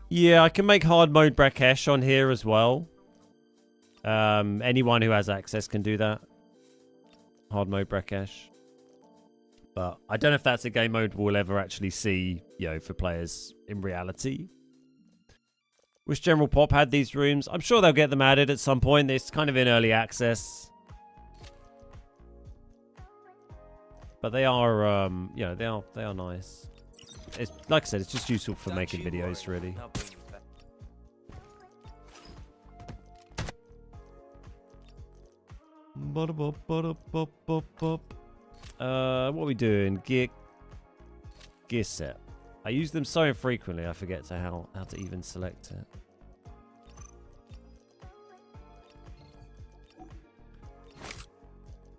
Yeah, I can make hard mode Brakesh on here as well. Anyone who has access can do that. Hard mode Brakesh. But I don't know if that's a game mode we'll ever actually see, you know, for players in reality. Wish General Pop had these rooms. I'm sure they'll get them added at some point. It's kind of in early access. But they are, you know, they are nice. It's like I said, it's just useful for making videos, really. What are we doing? Gear set. I use them so infrequently, I forget how to even select it.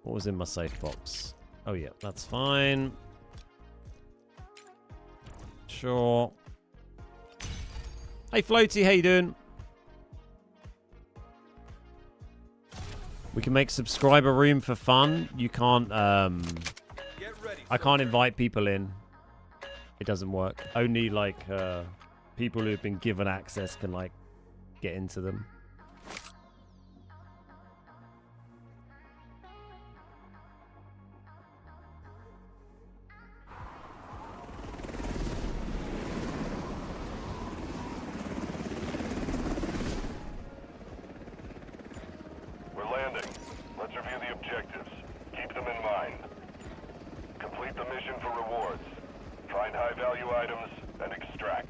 What was in my safe box? Oh yeah, that's fine. Sure. Hey Floaty, how you doing? We can make subscriber room for fun. You can't I can't invite people in. It doesn't work. Only like people who've been given access can like get into them. We're landing. Let's review the objectives. Keep them in mind. Complete the mission for rewards. Find high-value items and extract.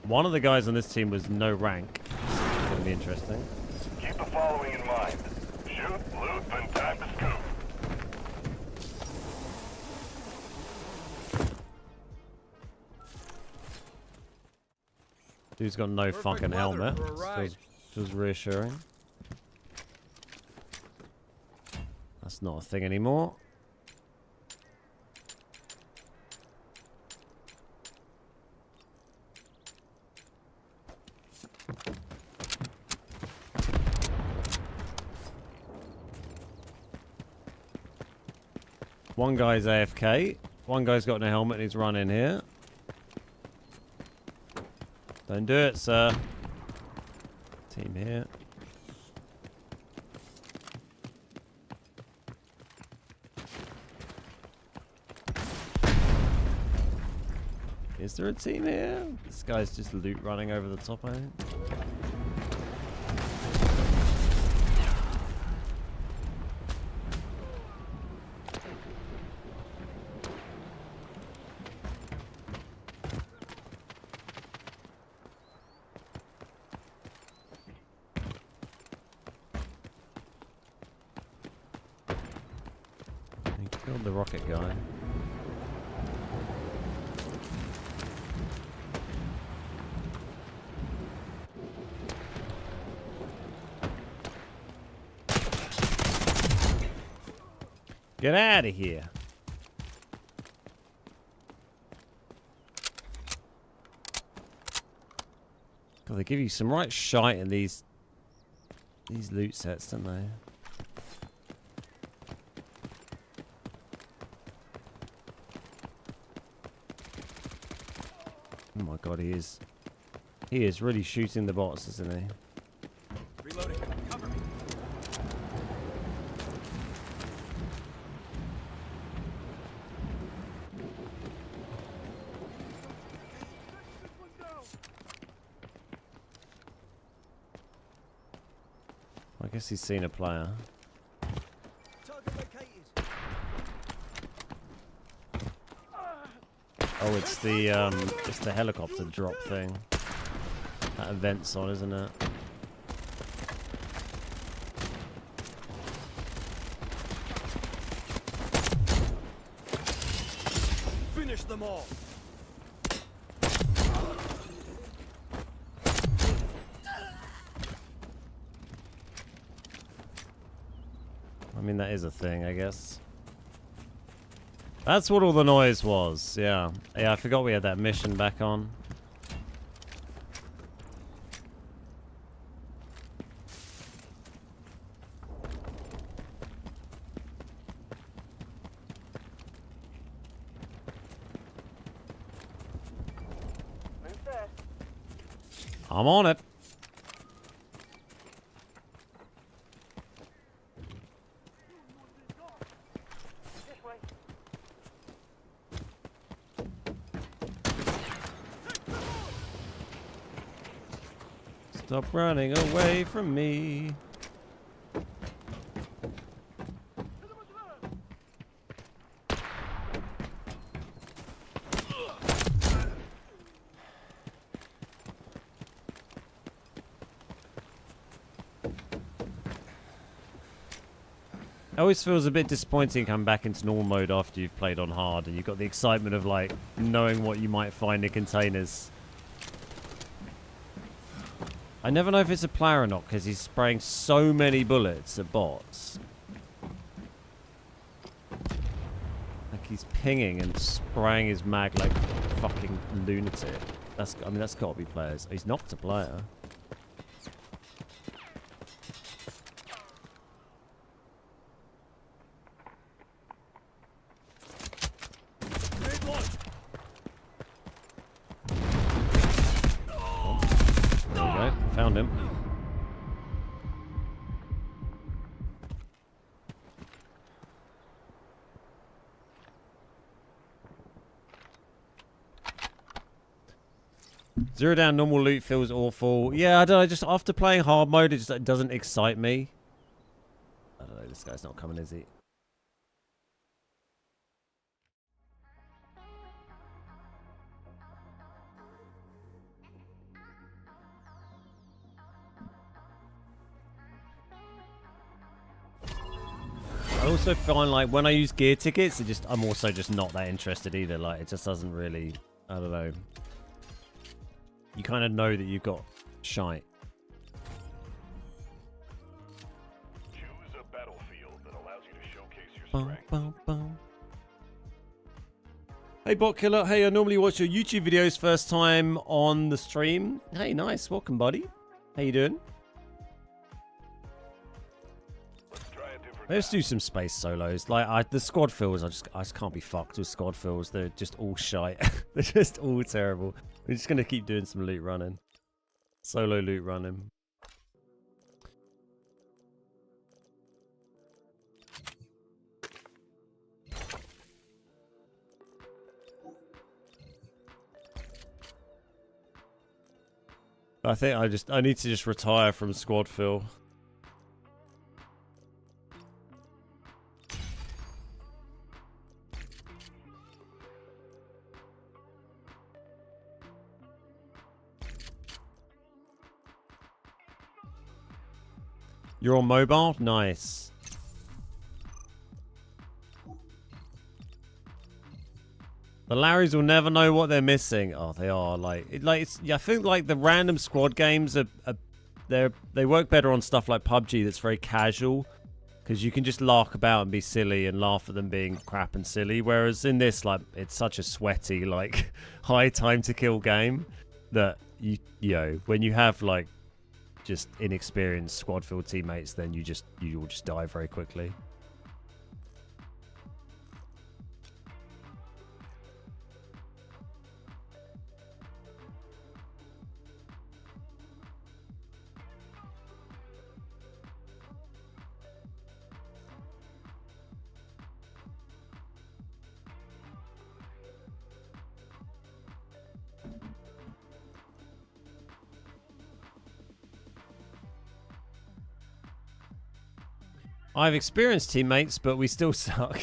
One of the guys on this team was no rank. It's gonna be interesting. Keep the following in mind. Shoot, loot, then time to scoop. Dude's got no fucking weather helmet. for a ride. Feels reassuring. That's not a thing anymore. One guy's AFK. One guy's got no helmet and he's running here. Don't do it, sir. Team here. Is there a team here? This guy's just loot running over the top, I think. He killed the rocket guy. Get out of here. God, they give you some right shite in these loot sets, don't they? Oh my god, he is really shooting the bots, isn't he? Reloading. Cover me. I guess he's seen a player. Target located. Oh, it's the helicopter drop thing. That event's on, isn't it? Finish them all. I mean, that is a thing, I guess. That's what all the noise was, yeah. Yeah, I forgot we had that mission back on. I'm on it. Stop running away from me. It always feels a bit disappointing coming back into normal mode after you've played on hard and you've got the excitement of like knowing what you might find in containers. I never know if it's a player or not because he's spraying so many bullets at bots. Like he's pinging and spraying his mag like a fucking lunatic. I mean, that's got to be players. He's knocked a player. Found him. Zero down normal loot feels awful. Yeah, I don't know, just after playing hard mode it doesn't excite me. I don't know, this guy's not coming, is he? I also find like when I use gear tickets, I'm also just not that interested either. Like it just doesn't really, I don't know. You kind of know that you've got shite. Choose a battlefield that allows you to showcase your strength. Hey Bot Killer, hey, I normally watch your YouTube videos first time on the stream. Hey, nice, welcome buddy. How you doing? Let's do some space solos. Like the squad fills, I just can't be fucked with squad fills. They're just all shite. They're just all terrible. We're just gonna keep doing some loot running. Solo loot running. I think I need to just retire from squad fill. You're on mobile? Nice. The Larrys will never know what they're missing. Oh, they are I think like the random squad games they work better on stuff like PUBG that's very casual, because you can just lark about and be silly and laugh at them being crap and silly. Whereas in this, like, it's such a sweaty, like, high time to kill game that you know, when you have like just inexperienced squad filled teammates, then you will just die very quickly. I've experienced teammates, but we still suck.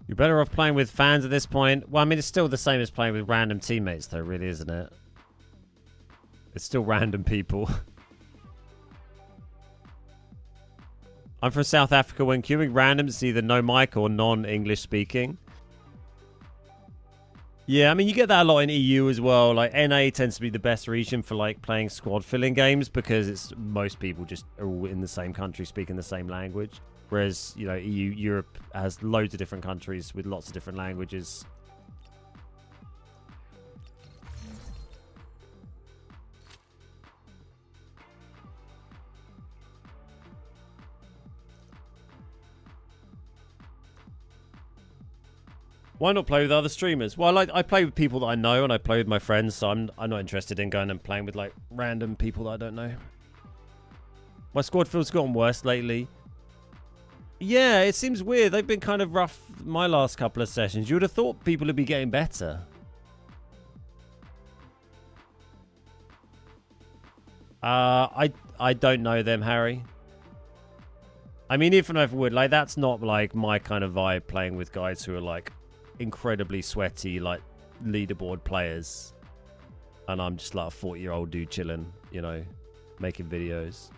You're better off playing with fans at this point. Well, I mean, it's still the same as playing with random teammates, though, really, isn't it? It's still random people. I'm from South Africa. When queuing random, it's either no mic or non-English speaking. Yeah, I mean, you get that a lot in EU as well. Like, NA tends to be the best region for, like, playing squad filling games, because it's most people just are all in the same country speaking the same language. Whereas, you know, Europe has loads of different countries with lots of different languages. Why not play with other streamers? Well, I play with people that I know, and I play with my friends, so I'm not interested in going and playing with, like, random people that I don't know. My squad feels gotten worse lately. Yeah, it seems weird. They've been kind of rough my last couple of sessions. You would have thought people would be getting better. I don't know them, Harry. I mean, even if I would, like, that's not, like, my kind of vibe, playing with guys who are, like, incredibly sweaty, like, leaderboard players. And I'm just, like, a 40-year-old dude chilling, you know, making videos.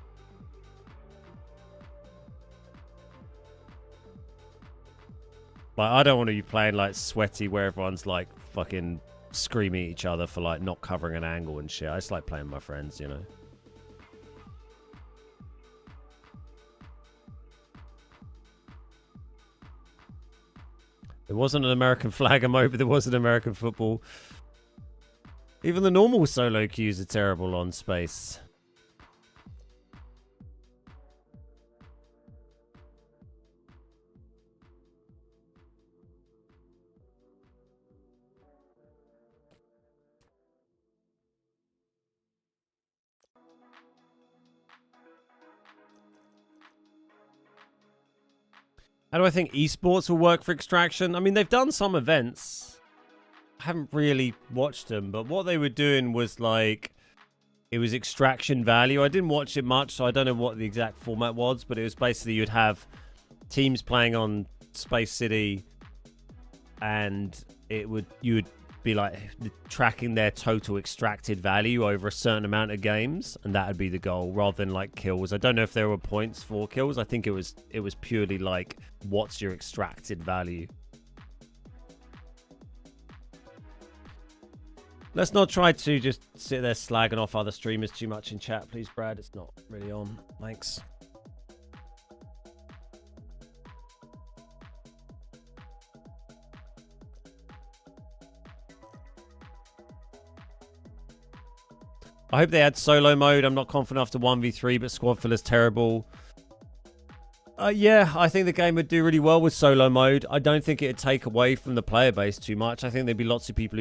Like, I don't want to be playing, like, sweaty where everyone's, like, fucking screaming at each other for, like, not covering an angle and shit. I just like playing with my friends, you know. There wasn't an American flag emote, but there was an American football. Even the normal solo queues are terrible on space. How do I think esports will work for Extraction? I mean, they've done some events. I haven't really watched them, but what they were doing was like, it was extraction value. I didn't watch it much, so I don't know what the exact format was, but it was basically you'd have teams playing on Space City, and you would be like tracking their total extracted value over a certain amount of games, and that would be the goal rather than like kills. I don't know if there were points for kills. I think it was purely like, what's your extracted value. Let's not try to just sit there slagging off other streamers too much in chat, please, Brad. It's not really on. Thanks. I hope they add solo mode. I'm not confident after 1v3, but squad fill is terrible. Yeah, I think the game would do really well with solo mode. I don't think it'd take away from the player base too much. I think there'd be lots of people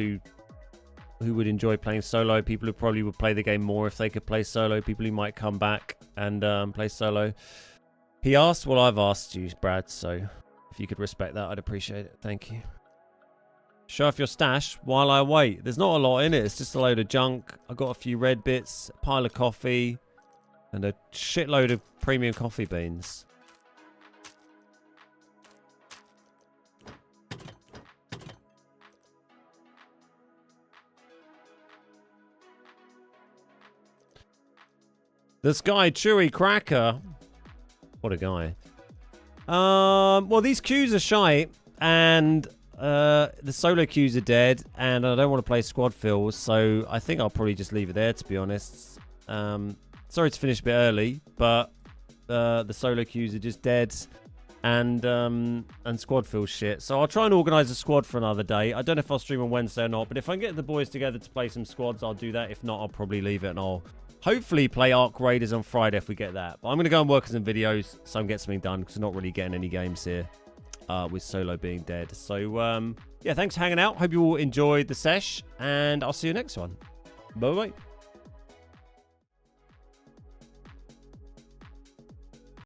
who would enjoy playing solo. People who probably would play the game more if they could play solo. People who might come back and play solo. He asked, well, I've asked you, Brad, so if you could respect that, I'd appreciate it. Thank you. Show off your stash while I wait. There's not a lot in it. It's just a load of junk. I got a few red bits, a pile of coffee, and a shitload of premium coffee beans. This guy, Chewy Cracker. What a guy. Well, these queues are shite, and the solo queues are dead, and I don't want to play squad fills, so I think I'll probably just leave it there, to be honest. Sorry to finish a bit early, but the solo queues are just dead, and squad fills shit. So I'll try and organise a squad for another day. I don't know if I'll stream on Wednesday or not, but if I can get the boys together to play some squads, I'll do that. If not, I'll probably leave it, and I'll hopefully play Ark Raiders on Friday if we get that. But I'm going to go and work on some videos so I can get something done, because I'm not really getting any games here. With solo being dead. So, yeah, thanks for hanging out. Hope you all enjoyed the sesh, and I'll see you next one. Bye-bye.